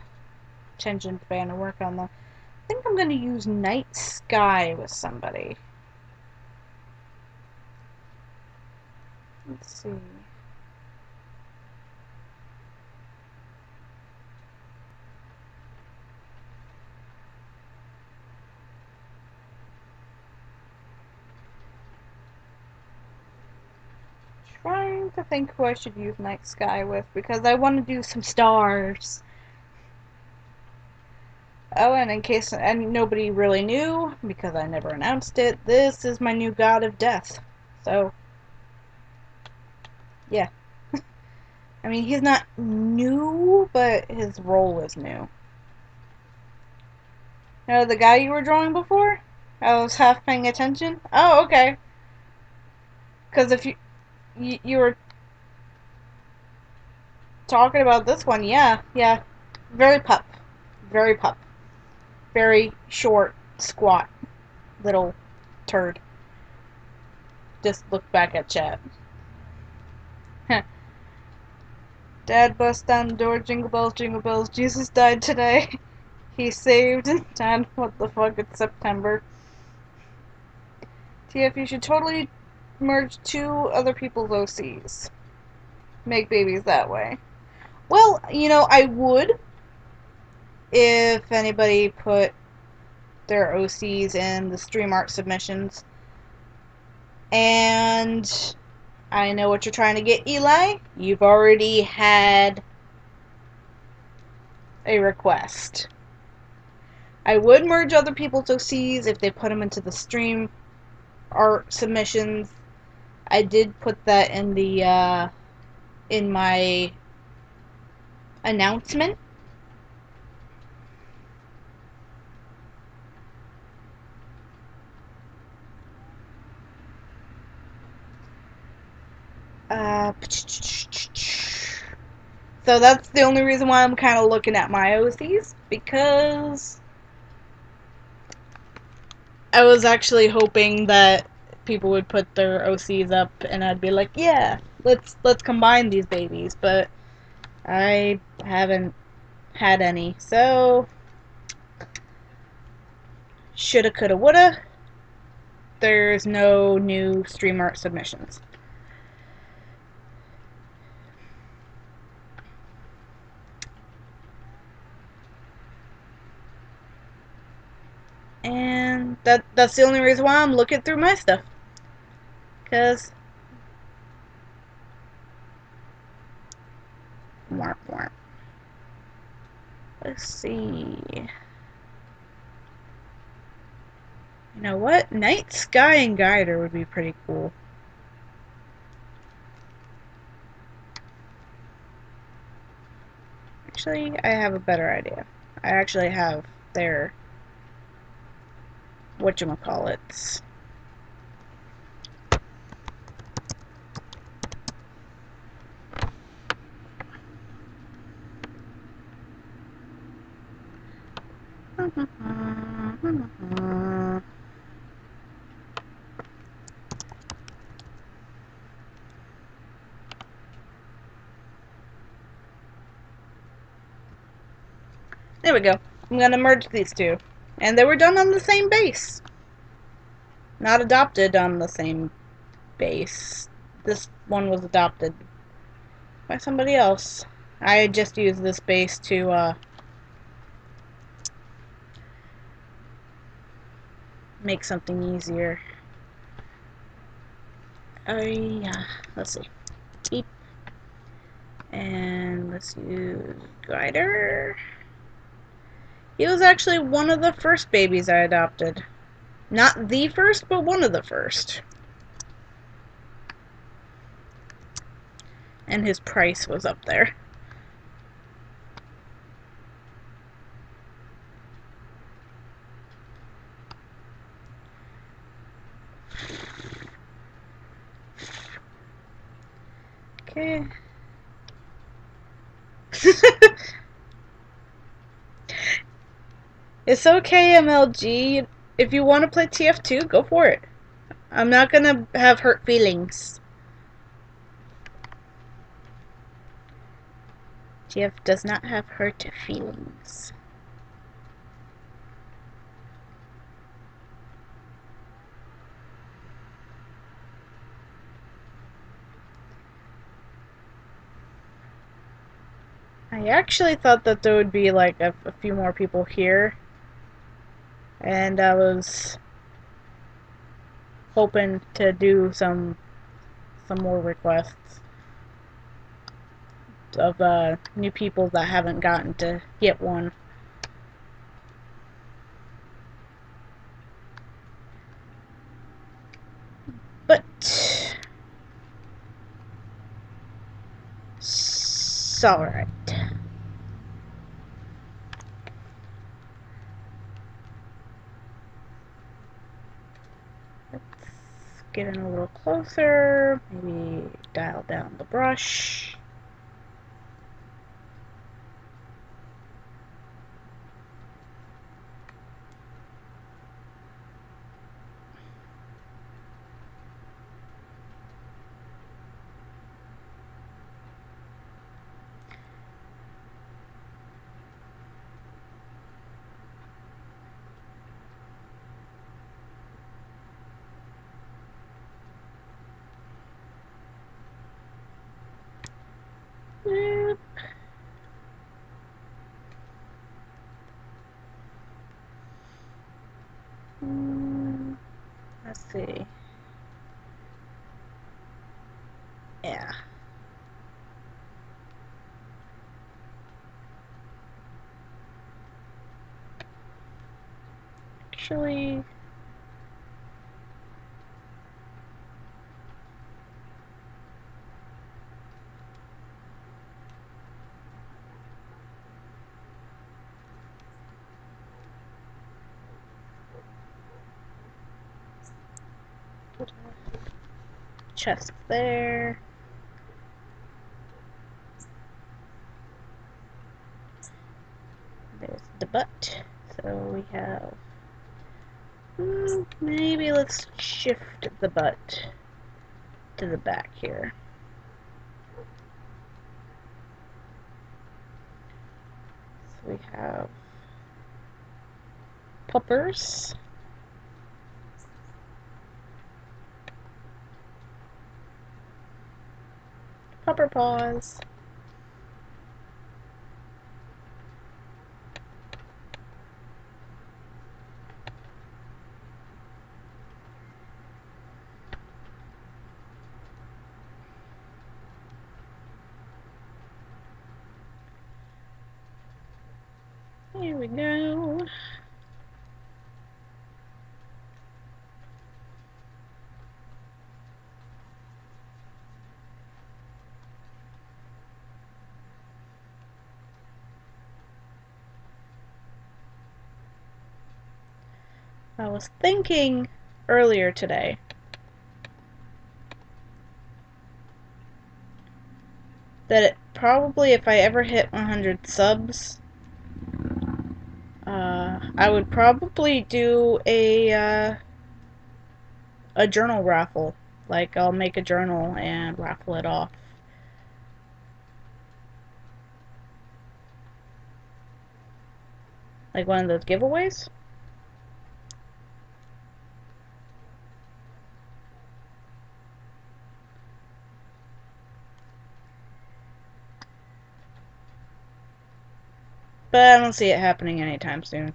attention span to work on them. I think I'm gonna use Night Sky with somebody. Let's see. Trying to think who I should use Night Sky with because I want to do some stars. Oh, and in case and nobody really knew, because I never announced it, this is my new god of death. So, yeah. I mean, he's not new, but his role is new. You know, the guy you were drawing before? I was half paying attention. Oh, okay. Because if you were talking about this one, yeah. Very pup. Very pup. Very short, squat, little turd. Just look back at chat. Dad bust down the door, jingle bells, Jesus died today. He saved. Dad, what the fuck, it's September. TF, you should totally merge two other people's OCs. Make babies that way. Well, you know, I would if anybody put their OCs in the stream art submissions. And I know what you're trying to get, Eli. You've already had a request. I would merge other people's OCs if they put them into the stream art submissions. I did put that in my announcement. So that's the only reason why I'm kind of looking at my OCs, because I was actually hoping that people would put their OCs up and I'd be like, yeah, let's combine these babies, but I haven't had any. So shoulda, coulda, woulda. There's no new stream art submissions. And that's the only reason why I'm looking through my stuff. Cause warp. Let's see. You know what? Night Sky and Guider would be pretty cool. Actually, I have a better idea. I actually have their whatchamacallits. There we go. I'm gonna merge these two. And they were done on the same base. Not adopted on the same base. This one was adopted by somebody else. I just used this base to make something easier. Oh yeah, let's see. Beep. And let's use Glider. He was actually one of the first babies I adopted. Not the first, but one of the first. And his price was up there. Okay. It's okay, MLG. If you want to play TF2, go for it. I'm not gonna have hurt feelings. TF does not have hurt feelings. I actually thought that there would be like a few more people here, and I was hoping to do some more requests of new people that haven't gotten to get one. But it's alright. Let's get in a little closer, maybe dial down the brush. Yep. Let's see. Yeah. Actually, chest there. There's the butt. So we have. Maybe let's shift the butt to the back here. So we have puppers. Pupper paws. Here we go. I was thinking earlier today that probably if I ever hit 100 subs, I would probably do a journal raffle. Like, I'll make a journal and raffle it off. Like one of those giveaways? But I don't see it happening anytime soon.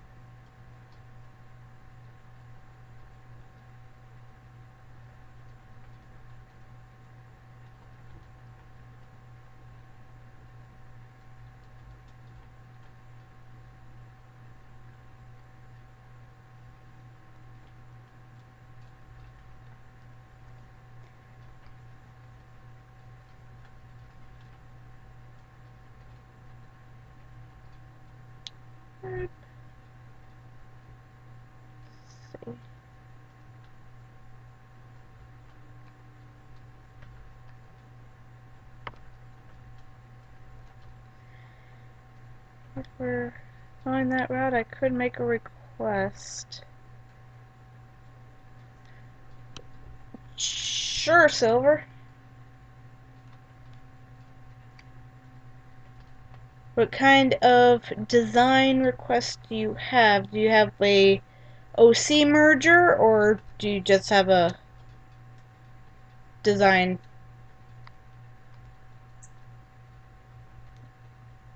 Let's see. If we're going that route, I could make a request. Sure, Silver. What kind of design request do you have? Do you have a OC merger, or do you just have a design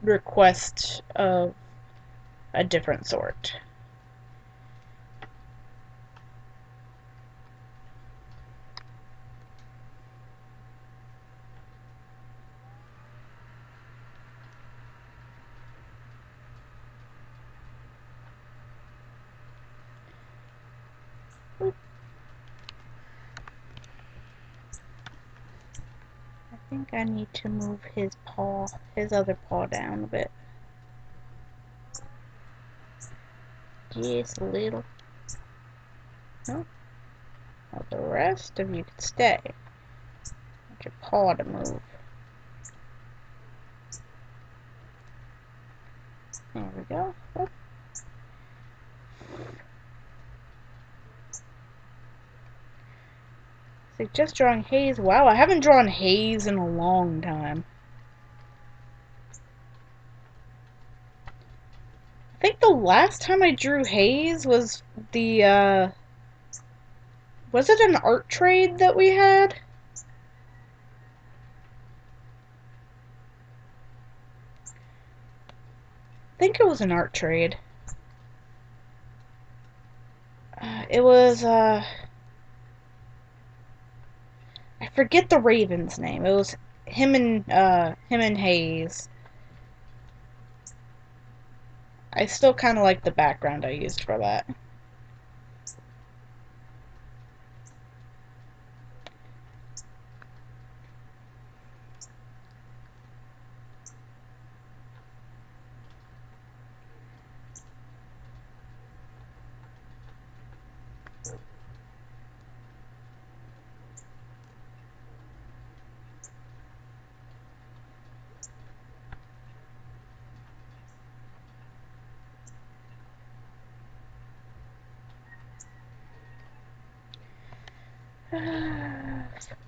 request of a different sort? I think I need to move his other paw down a bit. Just a little. No? Well, the rest of you can stay. Get your paw to move. There we go. Oh. So just drawing haze. Wow, I haven't drawn haze in a long time. I think the last time I drew haze was the, was it an art trade that we had? I think it was an art trade. It was, I forget the Raven's name. It was him and Hayes. I still kind of like the background I used for that.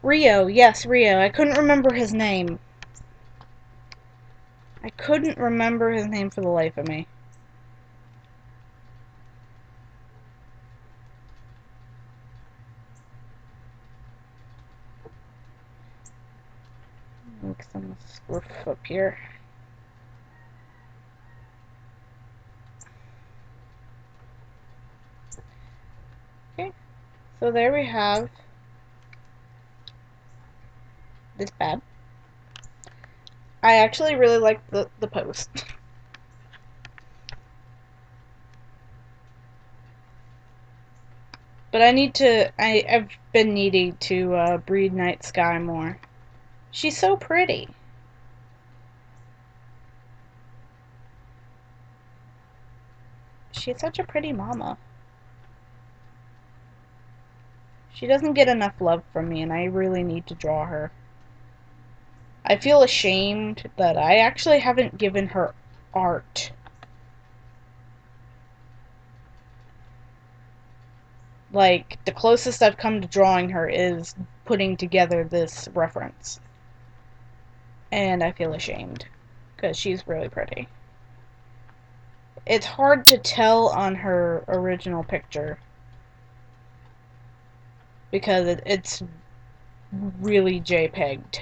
Rio, yes, Rio. I couldn't remember his name. I couldn't remember his name for the life of me. Make some roof up here. Okay, so there we have this bed. I actually really like the post. But I've been needing to breed Night Sky more. She's so pretty. She's such a pretty mama. She doesn't get enough love from me, and I really need to draw her. I feel ashamed that I actually haven't given her art. Like, the closest I've come to drawing her is putting together this reference. And I feel ashamed, because she's really pretty. It's hard to tell on her original picture because it's really JPEG'd.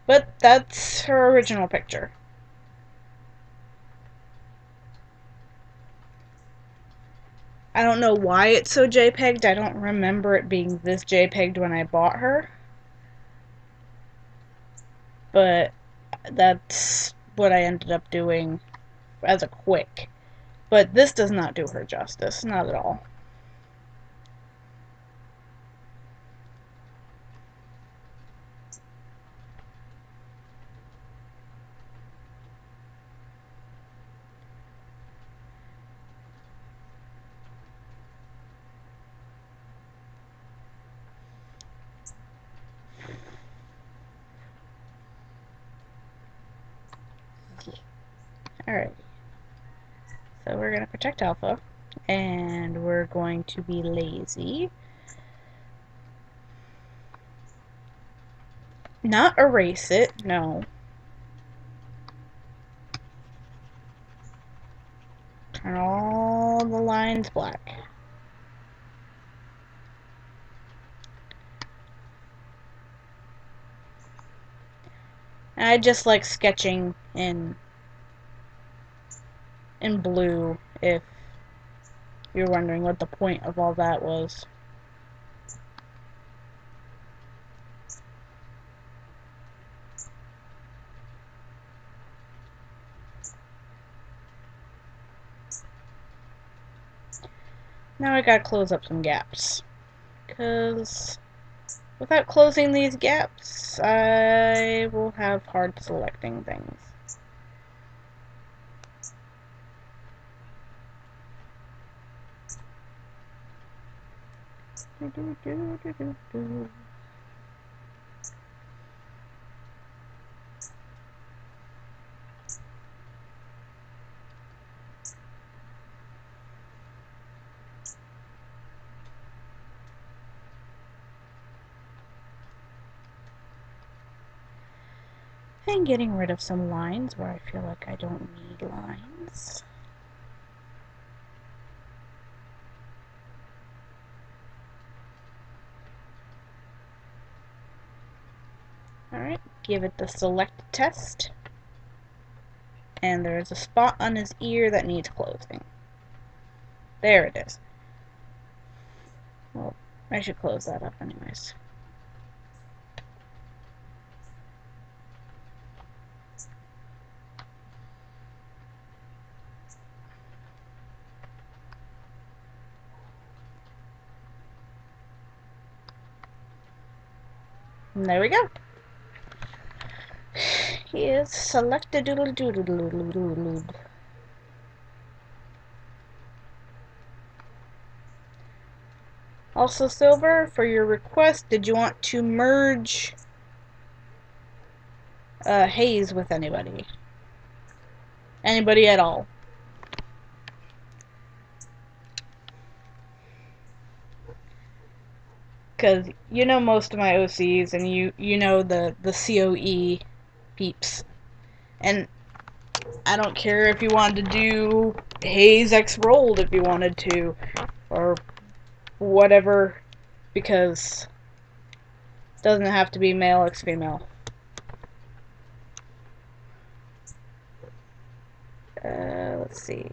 But that's her original picture. I don't know why it's so JPEG'd. I don't remember it being this JPEG'd when I bought her. But that's what I ended up doing as a quick. But this does not do her justice. Not at all. Alright. So we're going to protect Alpha. And we're going to be lazy. Not erase it, no. Turn all the lines black. And I just like sketching in blue, if you're wondering what the point of all that was. Now I gotta close up some gaps, because without closing these gaps, I will have hard selecting things. And getting rid of some lines where I feel like I don't need lines. Alright, give it the select test. And there's a spot on his ear that needs closing. There it is. Well, I should close that up anyways. And there we go. He is selected. Also, Silver, for your request, did you want to merge Haze with anybody? Anybody at all? Because you know most of my OCs, and you know the COE peeps. And I don't care if you wanted to do Haze X Rolled if you wanted to, or whatever, because it doesn't have to be male X female. Let's see.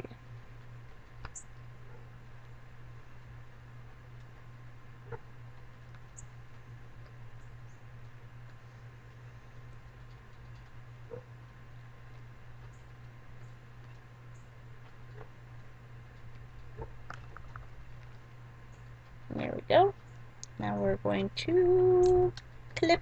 There we go. Now we're going to clip.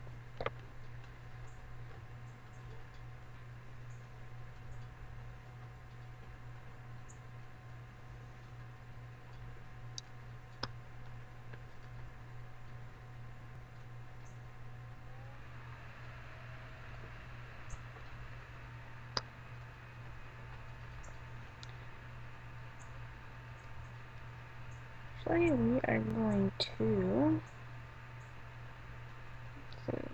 Actually, we are going to, let's see.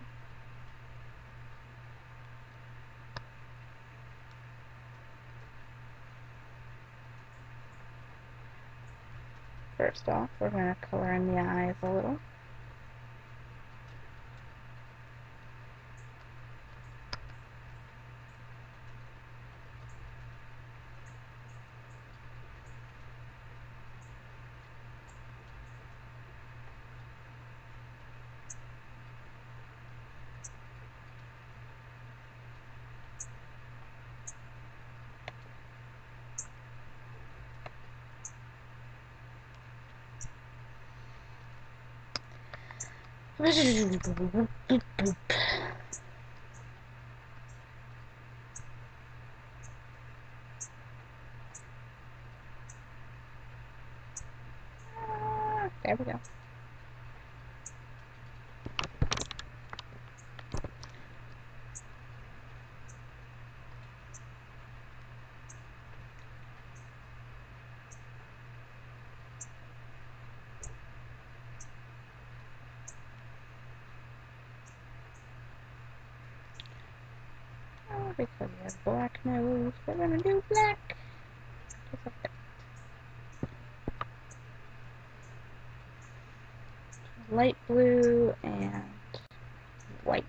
First off, we're going to color in the eyes a little. There we go. Because he has black nose, we're gonna do black. Just like that. Light blue and white.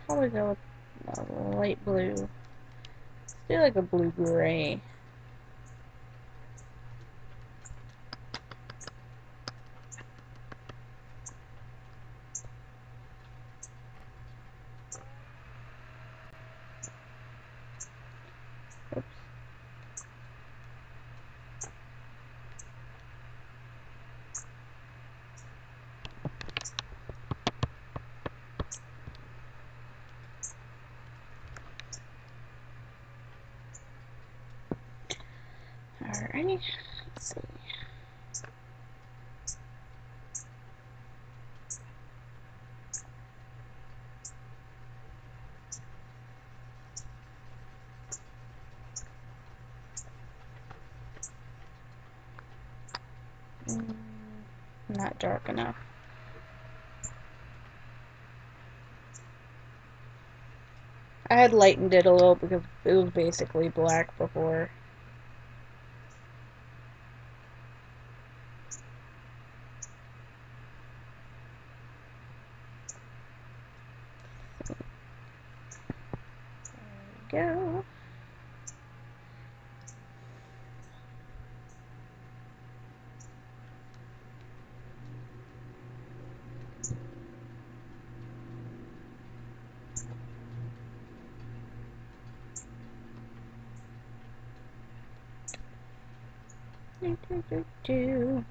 Probably go with light blue. Let's do like a blue-gray. Oops. Alrighty, let's see. Not dark enough. I had lightened it a little because it was basically black before. There we go. Do.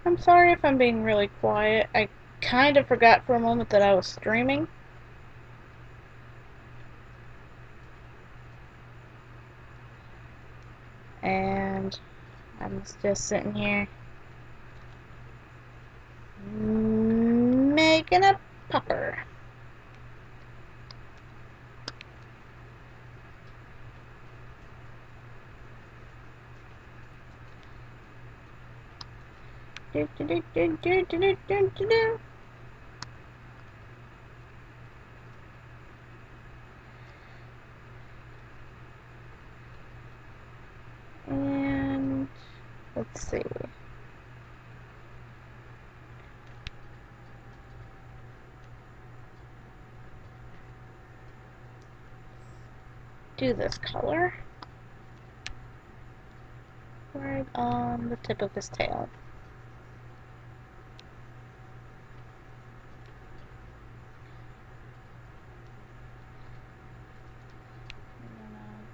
I'm sorry if I'm being really quiet. I kind of forgot for a moment that I was streaming. And I'm just sitting here making a popper. Do, do, do, do, do, do, do, do, do. And let's see. Do this color right on the tip of his tail.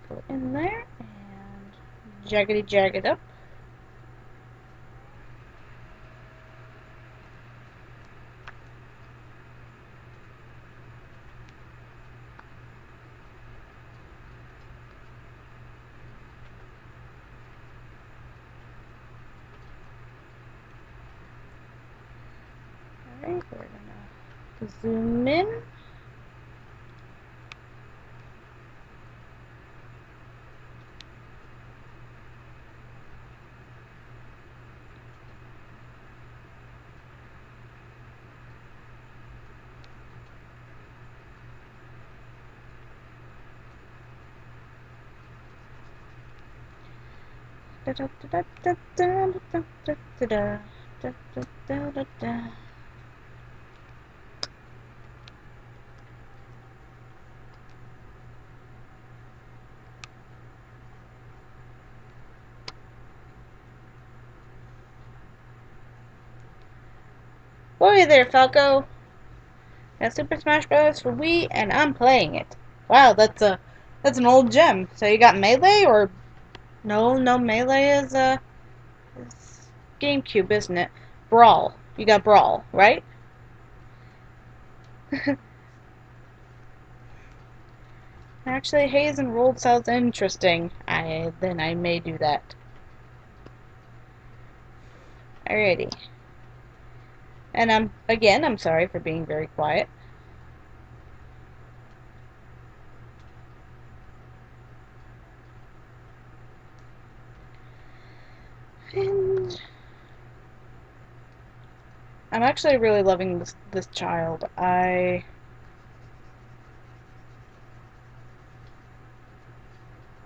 Go in there and jaggedy jag it up. Zoom in. Boy there, Falco. Got Super Smash Bros. For Wii, and I'm playing it. Wow, that's an old gem. So you got Melee, or no Melee is GameCube, isn't it? Brawl. You got Brawl, right? Actually, Haze and Rolled sounds interesting. Then I may do that. Alrighty. And I'm sorry for being very quiet. And I'm actually really loving this child. I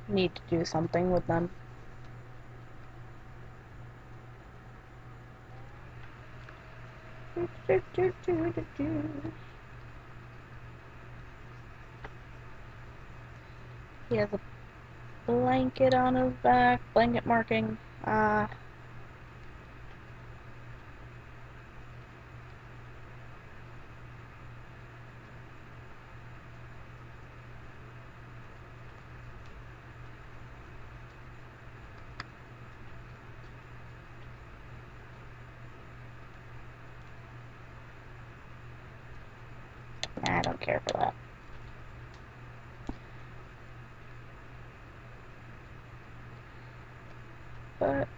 need to do something with them. He has a blanket on his back, blanket marking. I don't care for that. But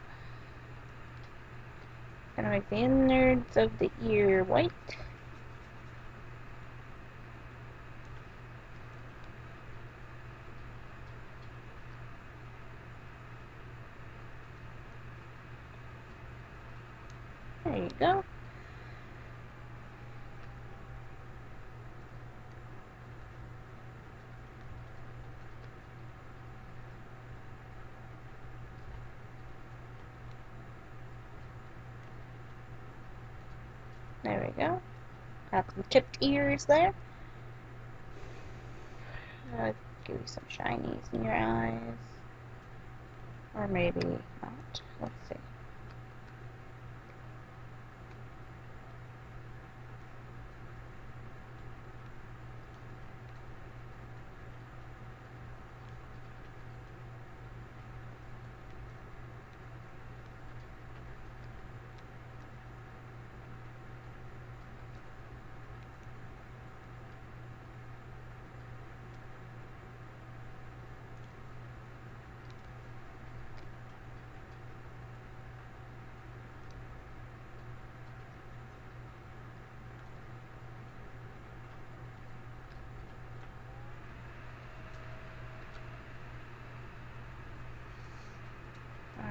gonna make the innards of the ear white. There you go. There we go. Got some tipped ears there. Give you some shinies in your eyes. Or maybe not. Let's see.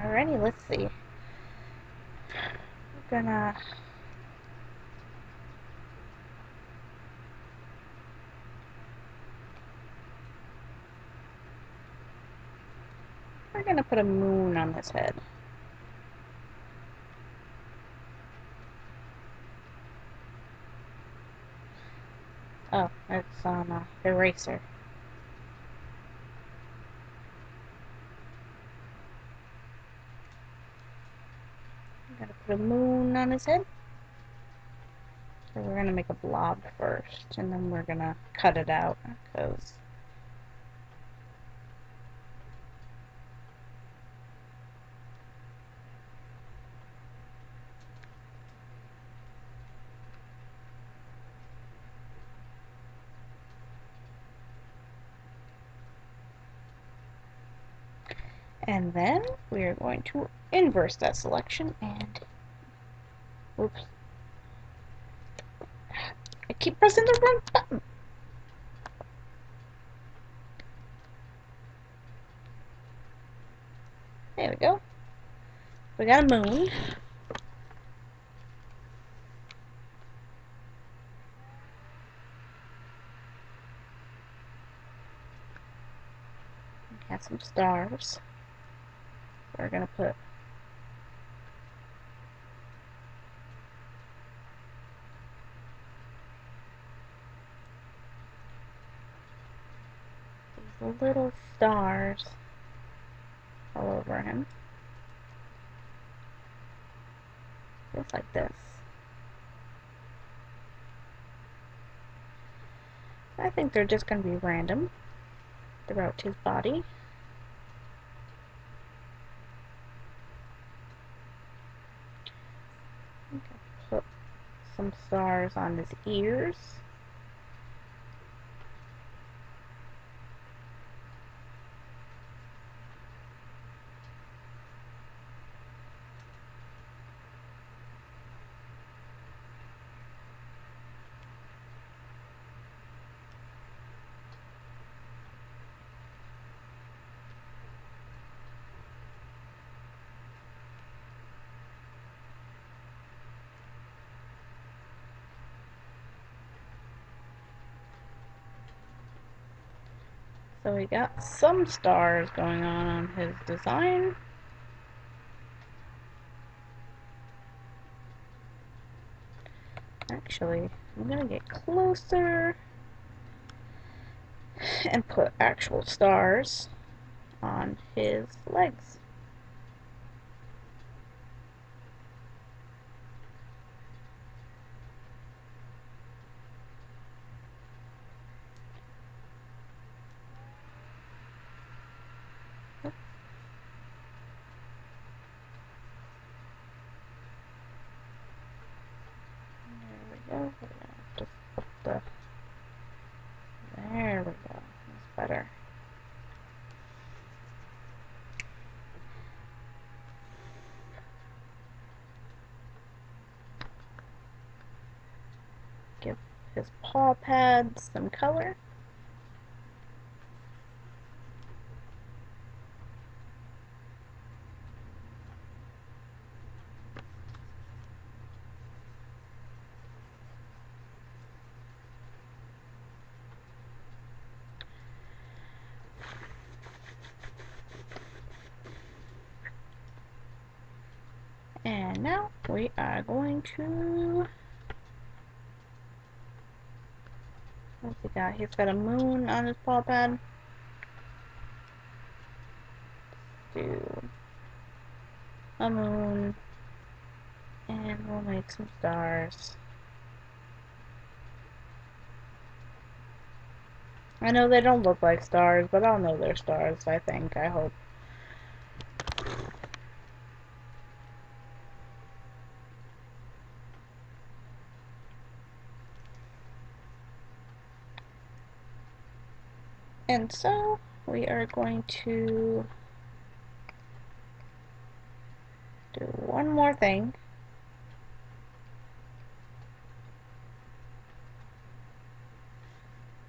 Alrighty, let's see. We're gonna put a moon on his head. Oh, it's on eraser. Gotta put a moon on his head. So we're gonna make a blob first, and then we're gonna cut it out, because and then we are going to inverse that selection and oops. I keep pressing the wrong button. There we go. We got a moon. We got some stars. We're gonna put these little stars all over him. Just like this. I think they're just going to be random throughout his body. Put some stars on his ears. So we got some stars going on his design. Actually, I'm gonna get closer and put actual stars on his legs. There we go. Just put there we go. That's better. Give his paw pads some color. And now we are going to, what's he got? He's got a moon on his paw pad. Do a moon, and we'll make some stars. I know they don't look like stars, but I'll know they're stars, I think, I hope. And so, we are going to do one more thing.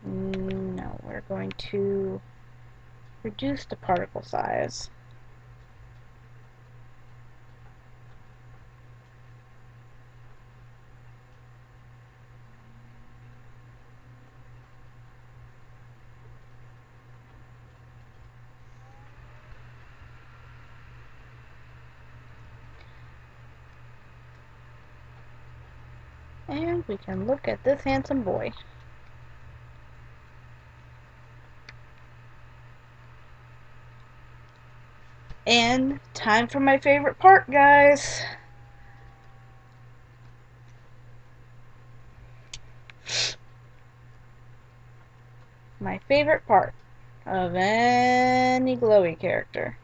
No, we're going to reduce the particle size. And we can look at this handsome boy. And time for my favorite part, guys. My favorite part of any glowy character.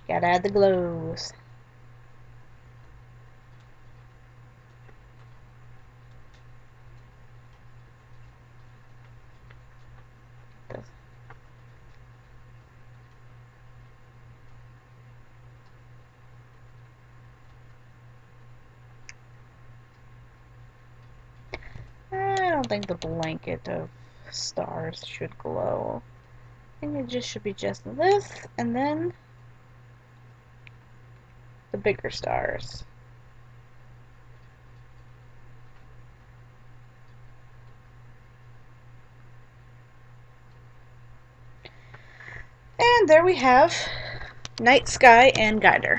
Gotta add the glows. don't think the blanket of stars should glow. I think it just should be just this, and then the bigger stars. And there we have Night Sky and Guider.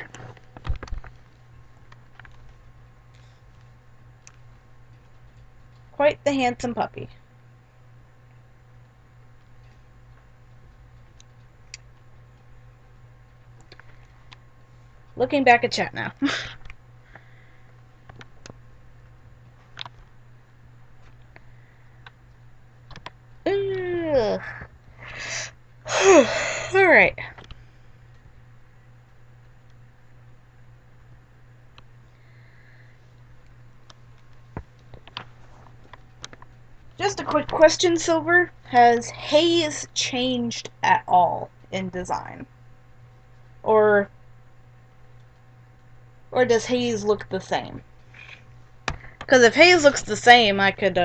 Quite the handsome puppy. Looking back at chat now. Alright. Just a quick question, Silver. Has haze changed at all in design? Or does haze look the same? Because if haze looks the same, I could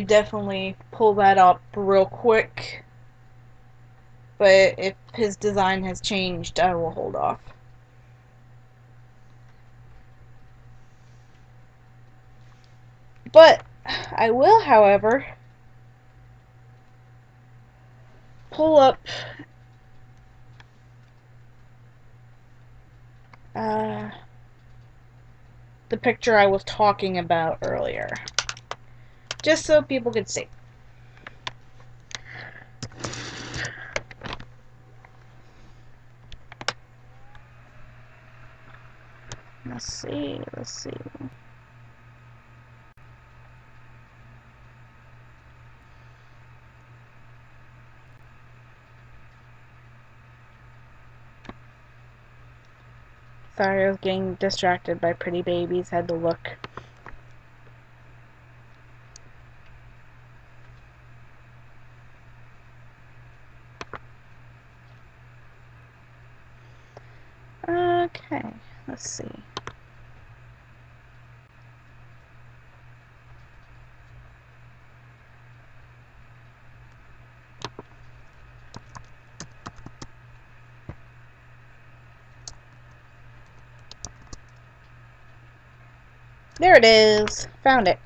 definitely pull that up real quick. But if his design has changed, I will hold off. But I will, however, pull up the picture I was talking about earlier, just so people could see. Let's see. Sorry, I was getting distracted by pretty babies. Had to look. Okay, let's see. There it is. Found it.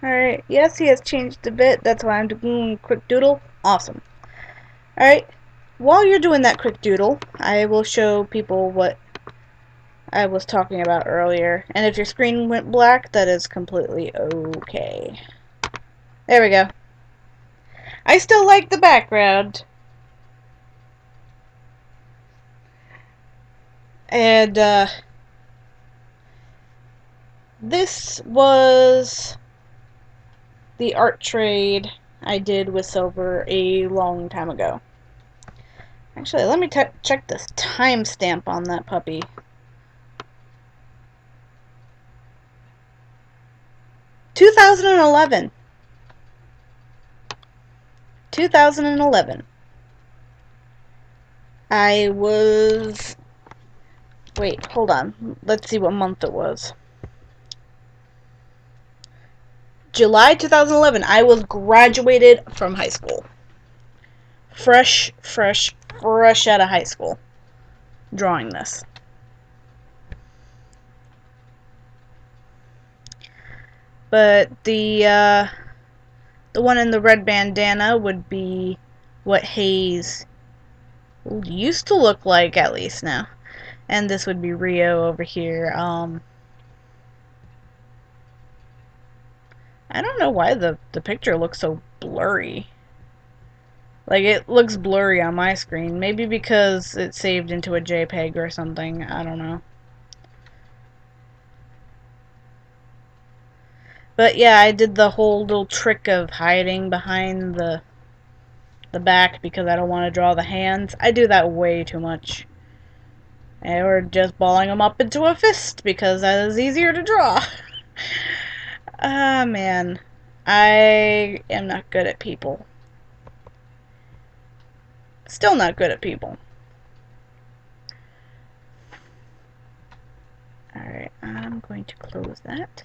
Alright, yes, he has changed a bit. That's why I'm doing a quick doodle. Awesome. Alright, while you're doing that quick doodle, I will show people what I was talking about earlier. And if your screen went black, that is completely okay. There we go. I still like the background. And, this was the art trade I did with Silver a long time ago. Actually, let me check this timestamp on that puppy. (2011). 2011. I was... Wait, hold on. Let's see what month it was. July 2011. I was graduated from high school. Fresh out of high school. Drawing this. But the one in the red bandana would be what Hayes used to look like, at least now. And this would be Rio over here. I don't know why the picture looks so blurry. Like, it looks blurry on my screen. Maybe because it's saved into a JPEG or something. I don't know. But yeah, I did the whole little trick of hiding behind the back because I don't want to draw the hands. I do that way too much. Or just balling them up into a fist because that is easier to draw. Ah, man. I am not good at people. Still not good at people. going to close that.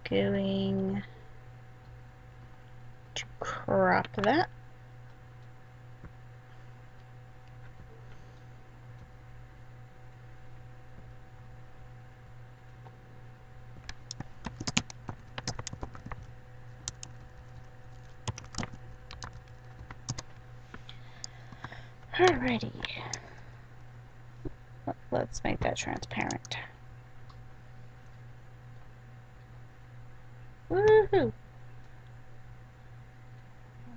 Going to crop that. Alrighty. Let's make that transparent. Woohoo!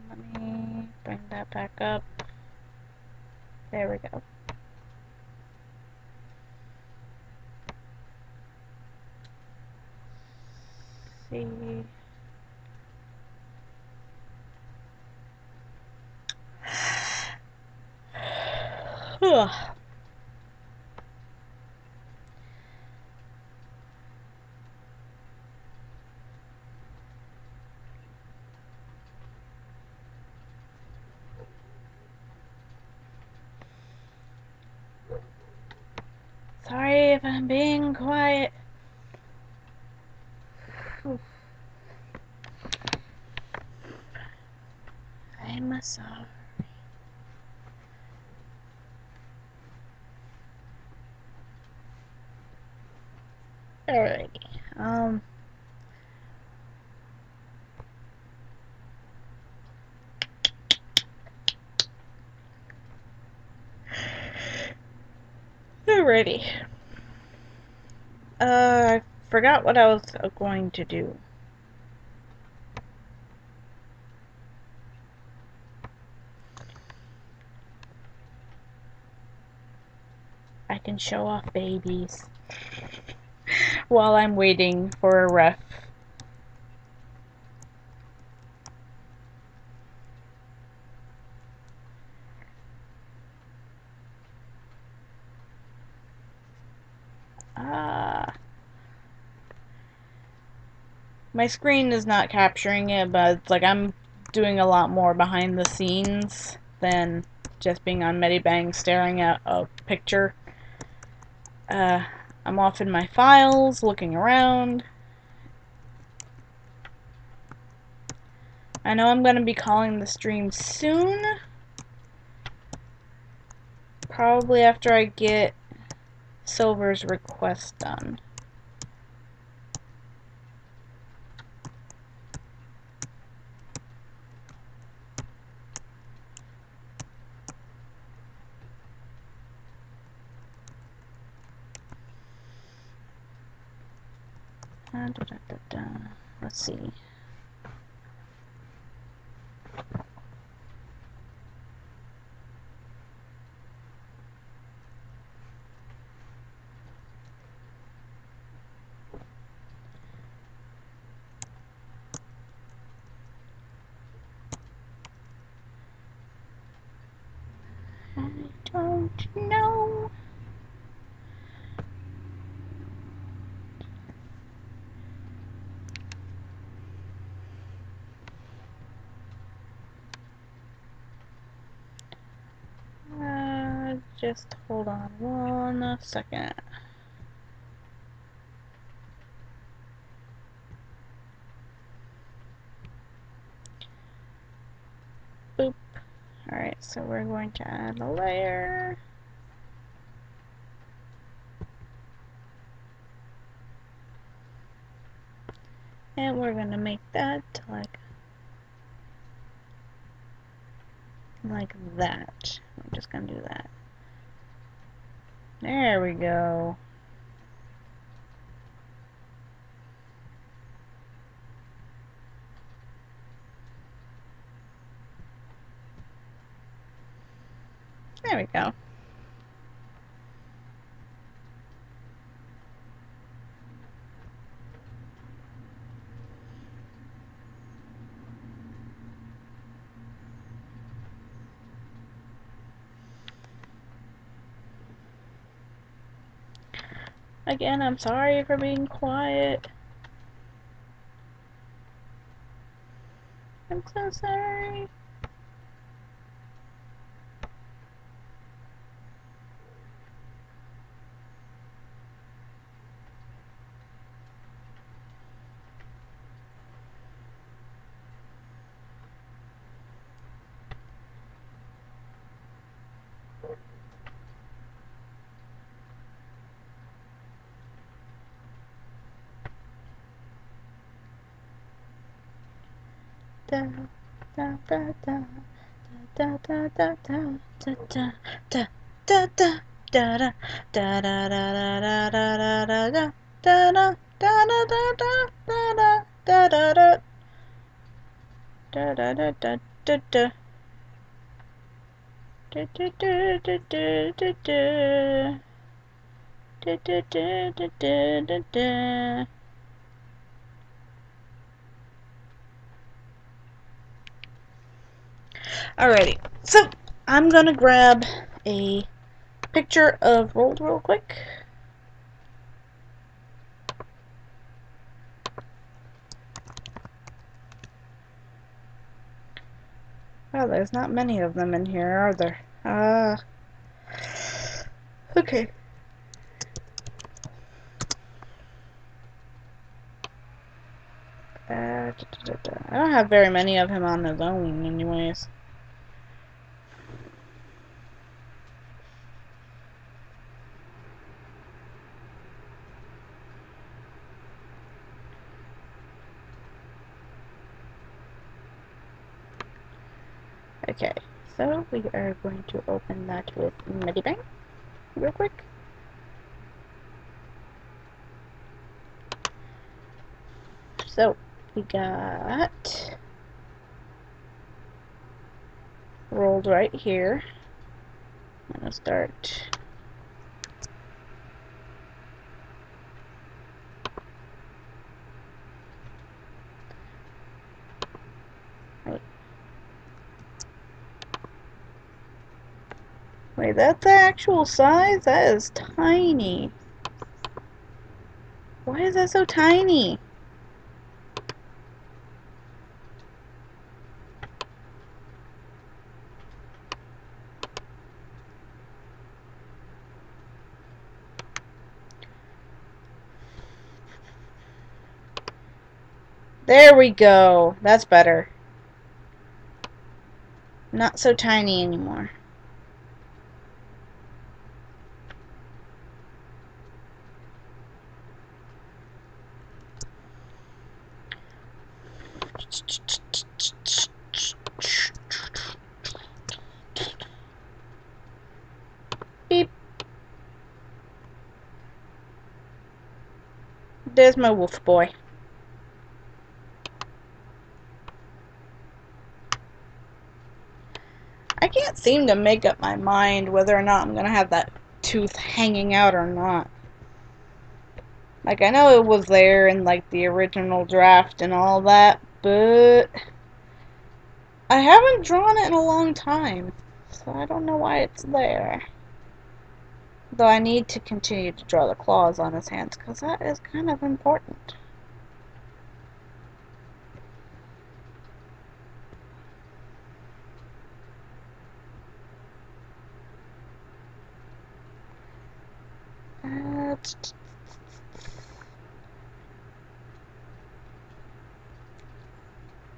Let me bring that back up. There we go. See. Sorry if I'm being quiet. I'm sorry. Alrighty. Alrighty. I forgot what I was going to do. I can show off babies while I'm waiting for a ref. My screen is not capturing it, but it's like I'm doing a lot more behind the scenes than just being on Medibang staring at a picture. I'm off in my files, looking around. I know I'm going to be calling the stream soon. Probably after I get Silver's request done. Let's see. I don't know. Just hold on 1 second. Boop. Alright, so we're going to add a layer. And we're going to make that like that. I'm just going to do that. There we go. There we go. Again, I'm sorry for being quiet. I'm so sorry. Alrighty, so I'm gonna grab a picture of Rolled real quick. Wow, there's not many of them in here, are there? Okay. I don't have very many of him on his own, anyways. Okay, so we are going to open that with Medibang real quick. So we got Rolled right here. I'm gonna start Wait, that's the actual size? That is tiny. Why is that so tiny? There we go. That's better. Not so tiny anymore. Beep. There's my wolf boy. I can't seem to make up my mind whether or not I'm gonna have that tooth hanging out or not. Like, I know it was there in, like, the original draft and all that, but I haven't drawn it in a long time, so I don't know why it's there. Though I need to continue to draw the claws on his hands, because that is kind of important.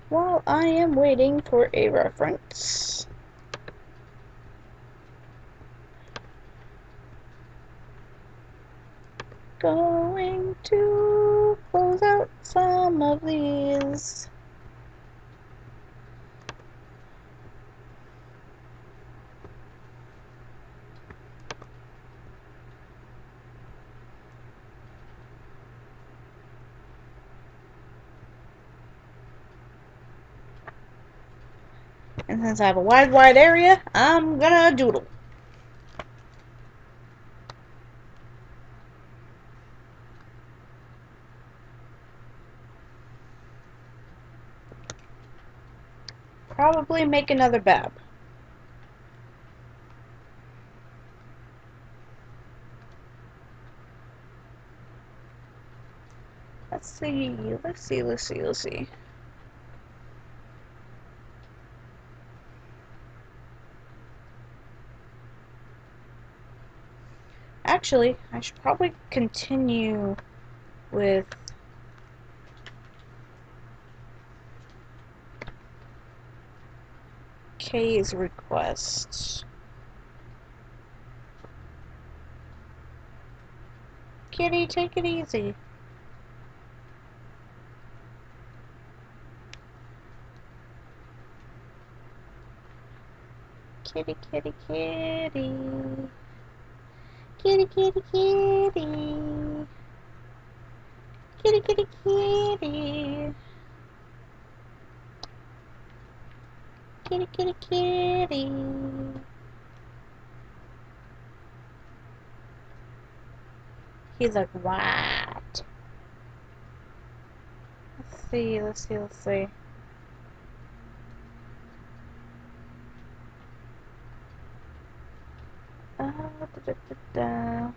While I am waiting for a reference, going to close out some of these. And since I have a wide area, I'm gonna doodle. Probably make another bab. Let's see. Actually, I should probably continue with Kay's requests. Kitty, take it easy. Kitty, kitty, kitty. Kitty, kitty, kitty. Kitty, kitty, kitty. Kitty, kitty, kitty. He's like, what? Let's see, let's see, let's see. Da, da, da, da.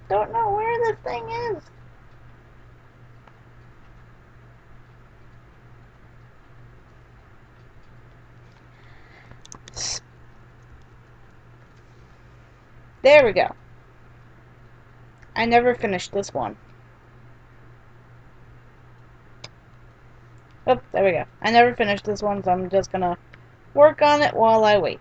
Don't know where this thing is. There we go. I never finished this one. Oh, there we go. I never finished this one, so I'm just gonna work on it while I wait.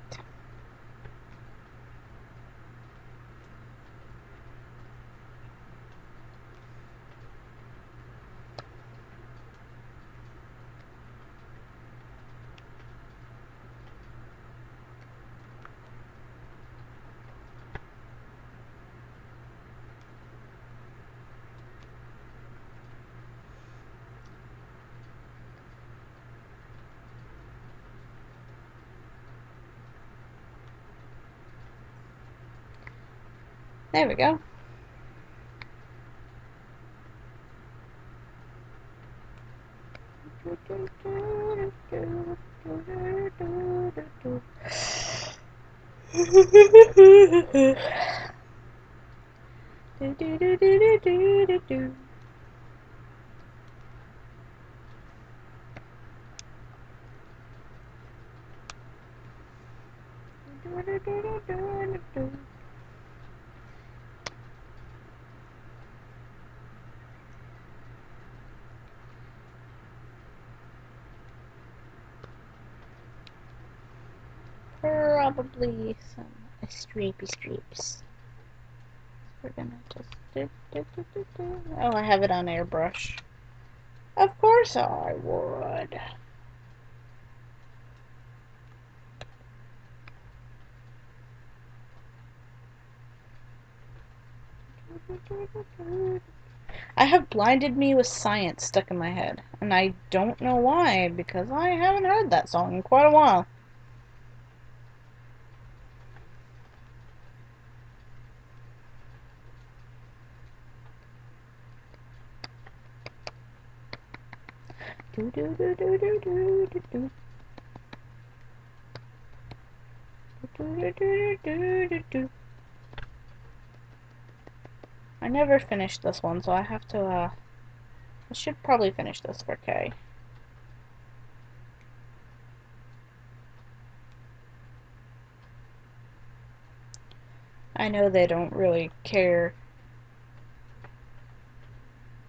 There we go. Probably some stripey stripes. We're gonna just Oh, I have it on airbrush. Of course I would. I have Blinded Me with Science stuck in my head, and I don't know why, because I haven't heard that song in quite a while. I never finished this one, so I have to, I should probably finish this for Kay. I know they don't really care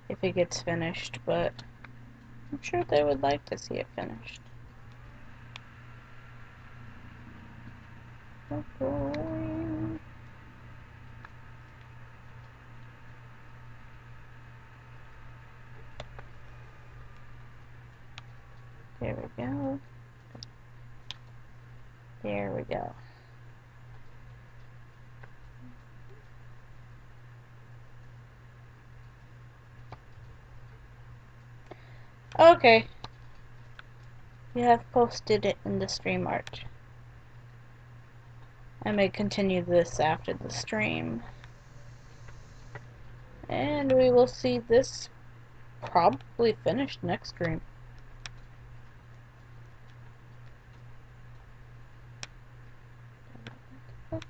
if it gets finished, but I'm sure they would like to see it finished. Okay. There we go. There we go. Okay. You have posted it in the stream art. I may continue this after the stream. And we will see this probably finished next stream.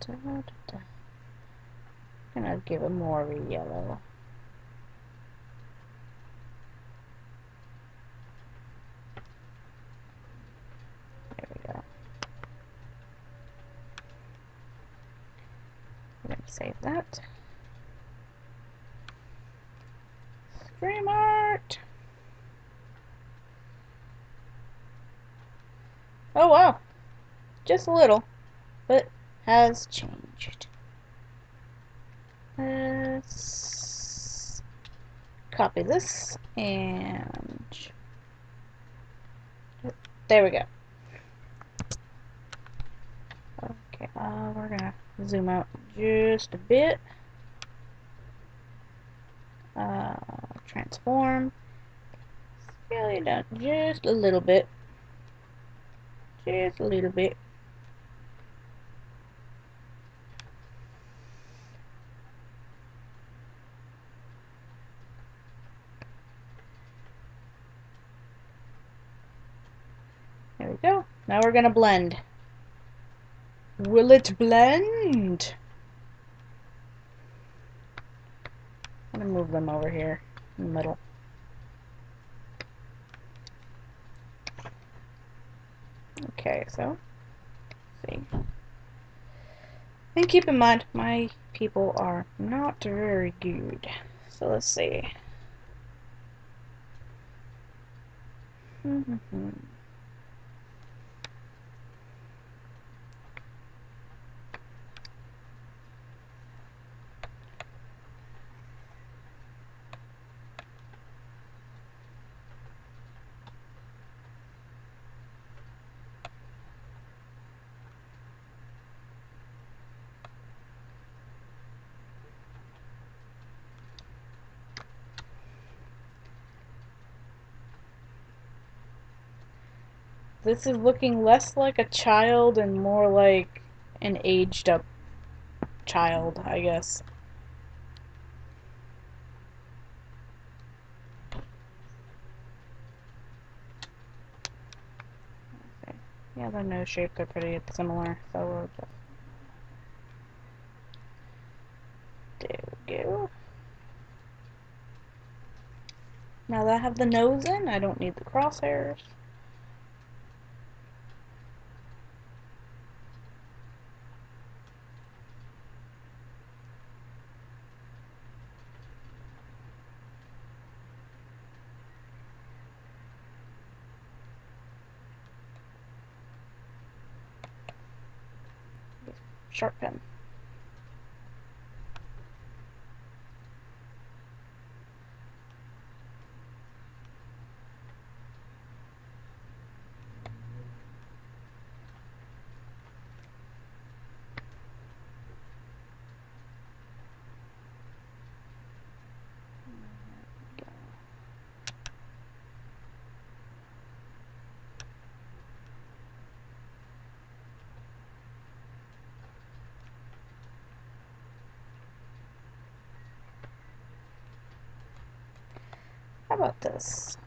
I'm gonna give it more of a yellow. There we go. I'm gonna save that. Stream art! Oh wow! Just a little, but has changed. Let's copy this and there we go. Okay, we're gonna zoom out just a bit. Transform. Scale it down just a little bit. Just a little bit. There we go. Now we're gonna blend. Will it blend? I'm gonna move them over here in the middle. Okay, so let's see. And keep in mind, my people are not very good. So let's see. This is looking less like a child and more like an aged up child, I guess. Okay. Yeah, the nose shapes are pretty similar, so we'll just... There we go. Now that I have the nose in, I don't need the crosshairs. Sharp pen. How about this?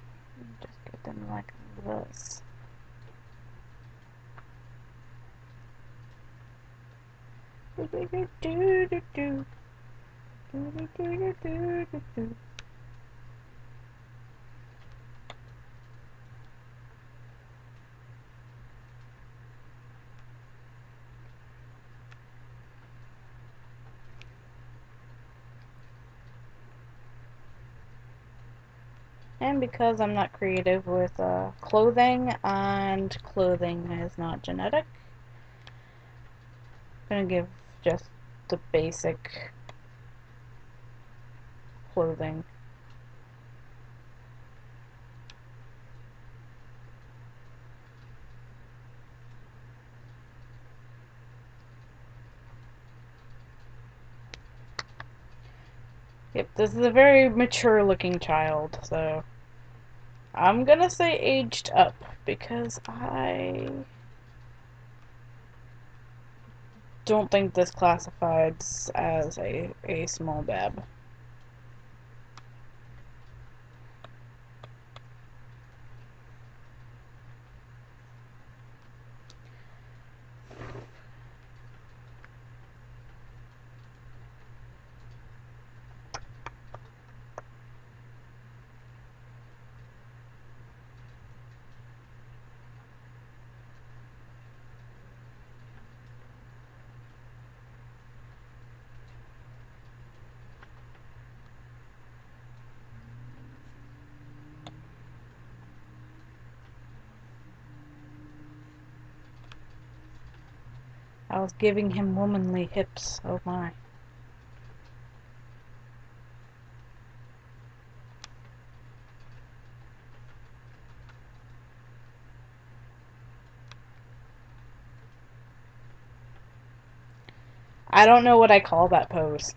Just get them like this. And because I'm not creative with clothing, and clothing is not genetic, I'm gonna give just the basic clothing. Yep, this is a very mature looking child, so I'm gonna say aged up because I don't think this classifies as a small bab. I was giving him womanly hips. Oh my. I don't know what I call that pose.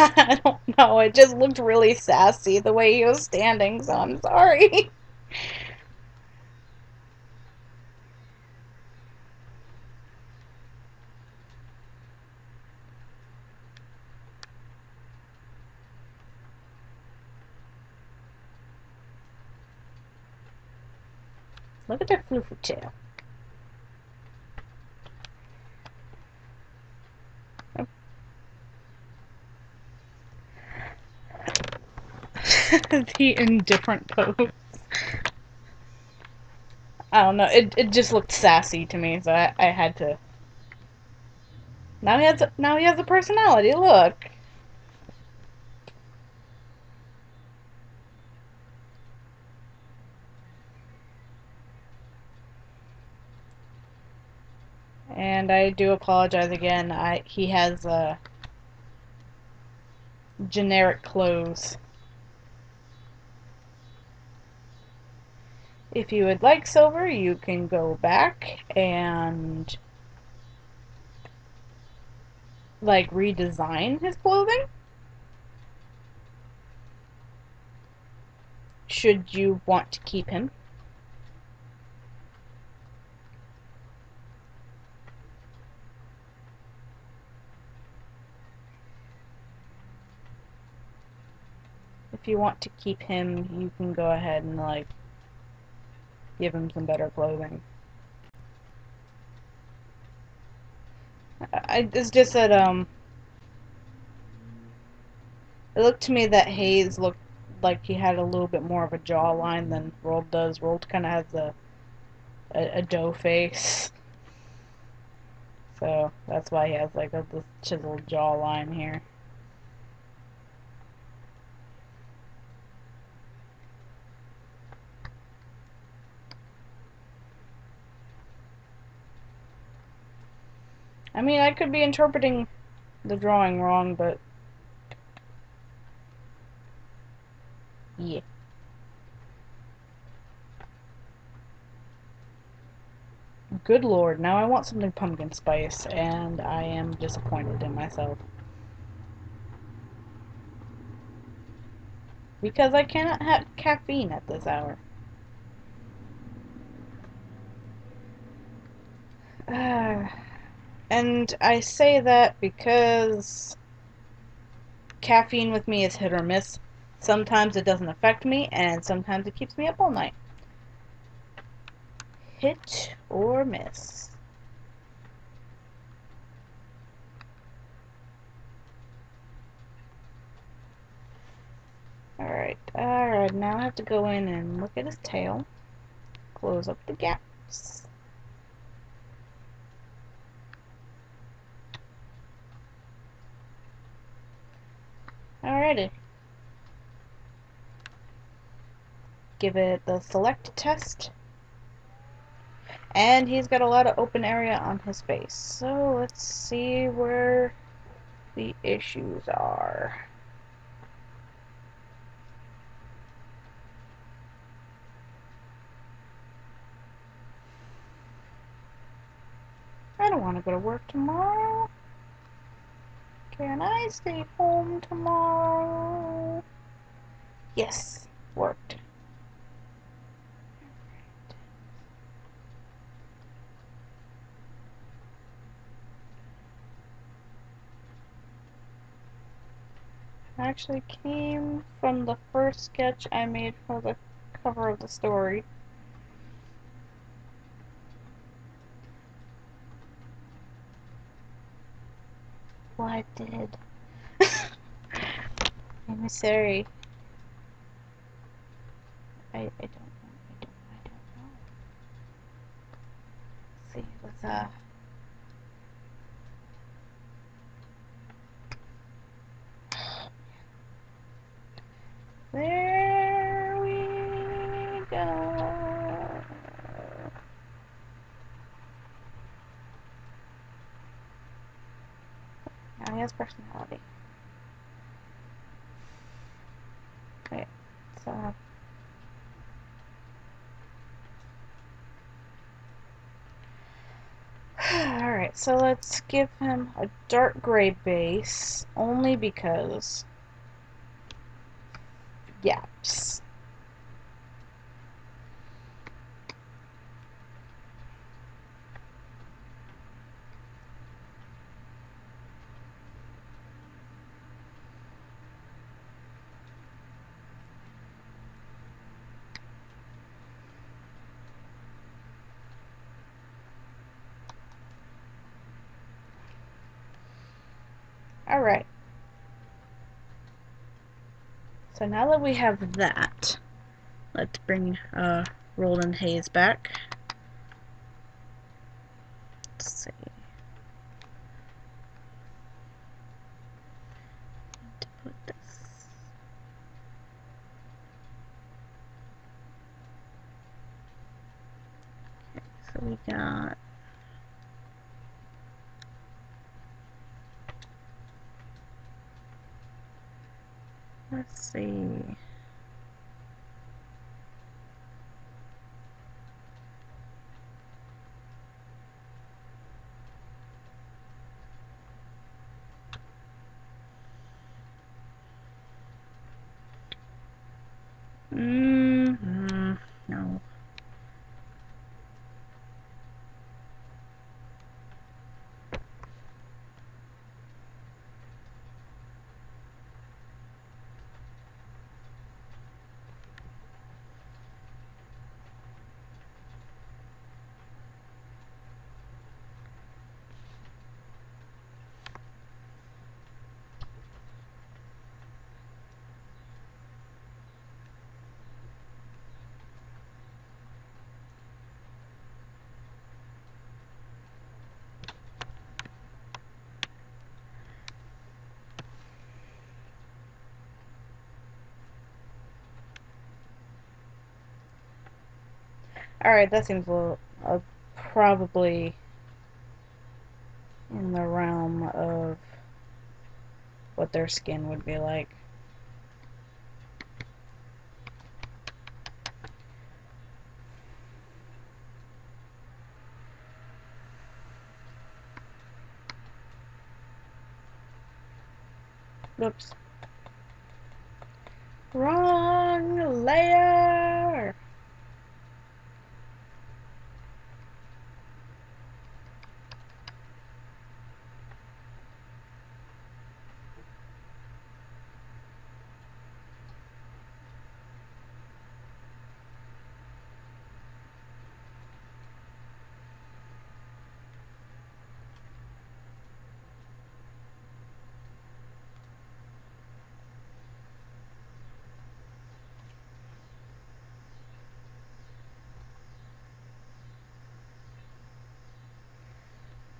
I don't know. It just looked really sassy the way he was standing, so I'm sorry. Look at their fluffy tail. The indifferent pose. I don't know. It just looked sassy to me, so I had to. Now he has a personality. Look. And I do apologize again. He has generic clothes. If you would like, Silver, you can go back and like redesign his clothing. Should you want to keep him. If you want to keep him, you can go ahead and like give him some better clothing. It's just that it looked to me that Hayes looked like he had a little bit more of a jawline than Rold does. Rold kind of has a dough face, so that's why he has like this chiseled jawline here. I mean, I could be interpreting the drawing wrong, but yeah. Good lord, now I want something pumpkin spice, and I am disappointed in myself. Because I cannot have caffeine at this hour. And I say that because caffeine with me is hit or miss. Sometimes it doesn't affect me, and sometimes it keeps me up all night. Hit or miss. Alright, now I have to go in and look at his tail. Close up the gaps. Alrighty. Give it the select test. And he's got a lot of open area on his face. So let's see where the issues are. I don't want to go to work tomorrow. Can I stay home tomorrow? Yes, worked. actually came from the first sketch I made for the cover of the story. Well, I did. I'm sorry. I don't know. I don't know. Let's see, there we go. Now he has personality. Okay, so alright, so let's give him a dark gray base, only because yaps. Alright. So now that we have that, let's bring Roland Hayes back. Let's see. To put this. Okay, so we got let's see. No. Alright, that seems a little, probably in the realm of what their skin would be like. Whoops. Wrong layer!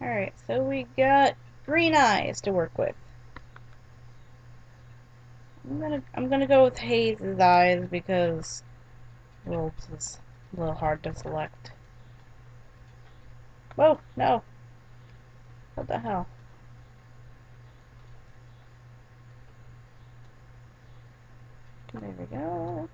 Alright, so we got green eyes to work with. I'm gonna go with Hayes' eyes because Wolves is a little hard to select. Whoa, no. What the hell? There we go.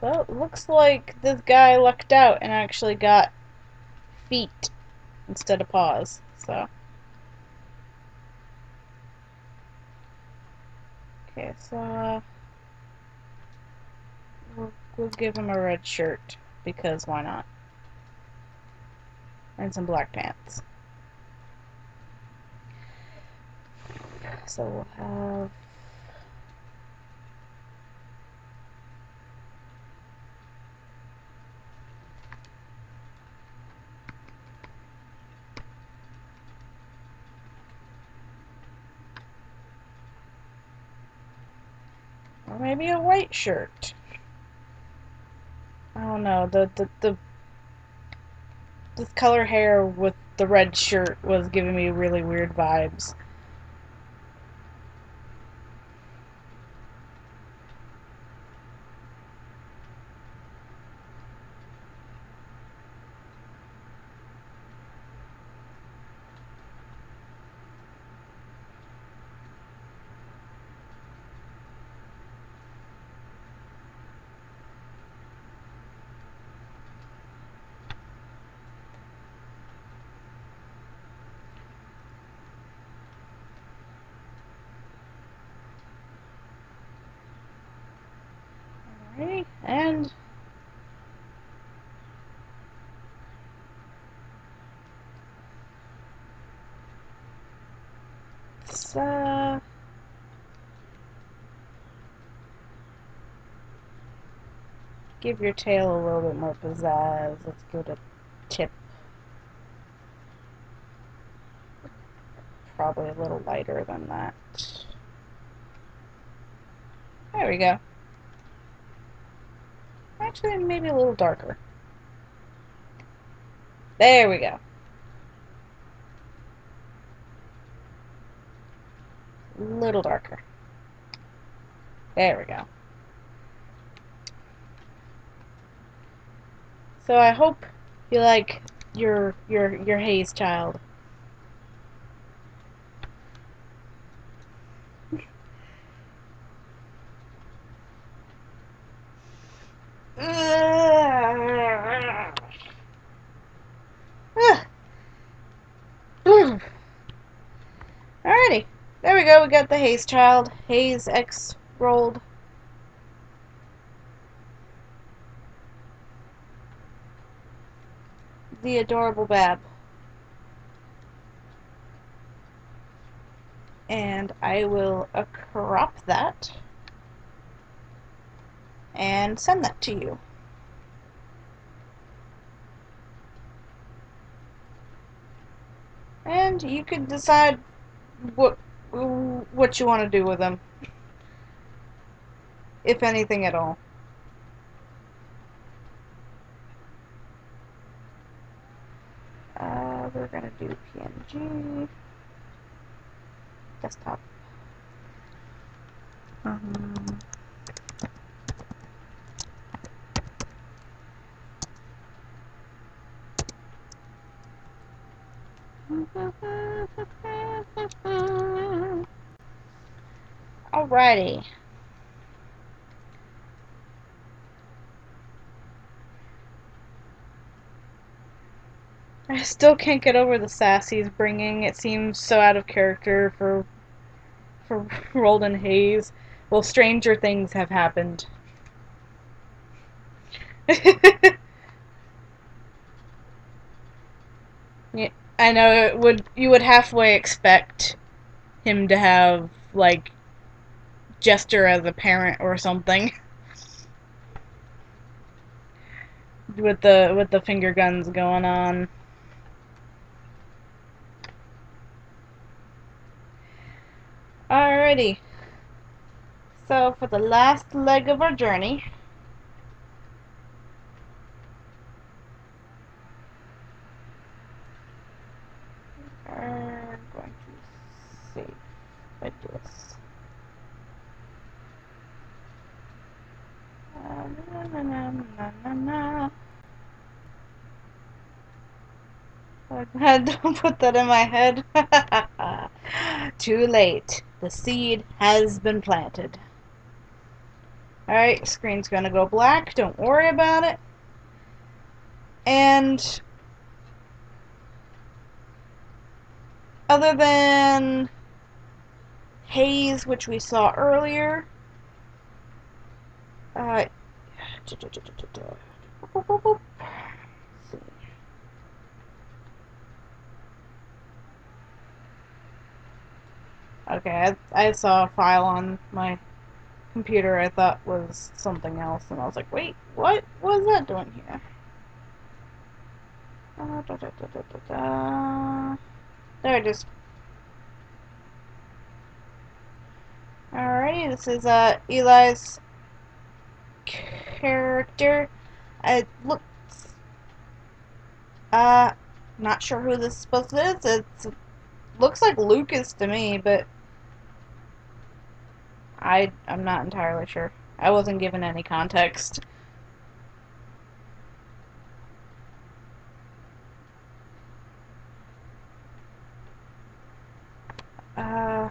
So it looks like this guy lucked out and actually got feet instead of paws. So, okay, so we'll give him a red shirt because why not? And some black pants. So we'll have or maybe a white shirt. I don't know. The color hair with the red shirt was giving me really weird vibes. Alright, and let's give your tail a little bit more pizzazz. Let's go to tip. Probably a little lighter than that. There we go. Actually, maybe a little darker. There we go. A little darker. There we go. So I hope you like your haze child. Alrighty. There we go. We got the haze child. Haze X rolled. The adorable Bab. And I will crop that and send that to you. And you can decide what you want to do with them, if anything at all. We're gonna do PNG desktop. Alrighty. I still can't get over the sass he's bringing. It seems so out of character for Roldan Hayes. Well, stranger things have happened. Yeah, I know you would halfway expect him to have like Jester as a parent or something. With the finger guns going on. Alrighty. So for the last leg of our journey, we're going to save like this. Don't put that in my head. Too late. The seed has been planted. Alright, screen's gonna go black. Don't worry about it. And other than haze, which we saw earlier, uh, okay, I saw a file on my computer I thought was something else, and I was like, wait, what was that doing here? There it is. Alrighty, this is Eli's character. It looks not sure who this is supposed to be. It looks like Lucas to me, but I'm not entirely sure. I wasn't given any context. Uh,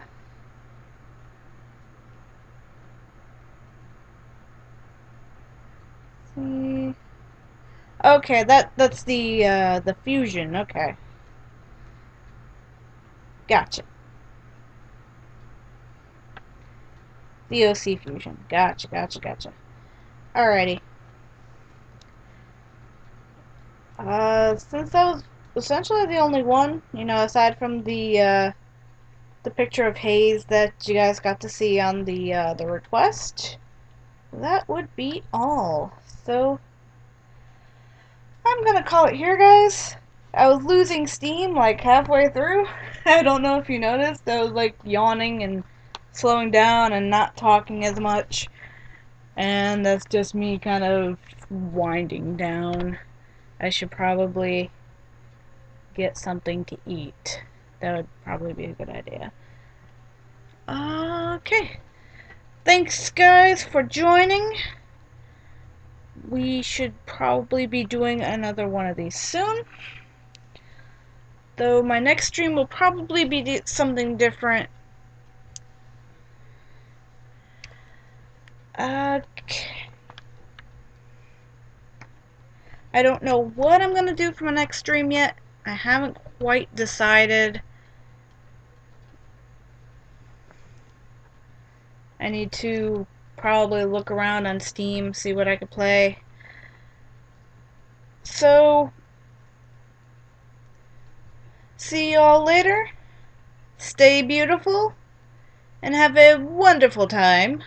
see. Okay, that's the fusion. Okay, gotcha. The OC fusion. Gotcha, gotcha, gotcha. Alrighty. Since that was essentially the only one, you know, aside from the picture of Hayes that you guys got to see on the request, that would be all. So I'm gonna call it here, guys. I was losing steam like halfway through. I don't know if you noticed. I was like yawning and slowing down and not talking as much. And that's just me kind of winding down. I should probably get something to eat. That would probably be a good idea. Okay. Thanks, guys, for joining. We should probably be doing another one of these soon. Though my next stream will probably be something different. Okay. I don't know what I'm going to do for my next stream yet. I haven't quite decided. I need to probably look around on Steam, see what I could play. So, see y'all later. Stay beautiful and have a wonderful time.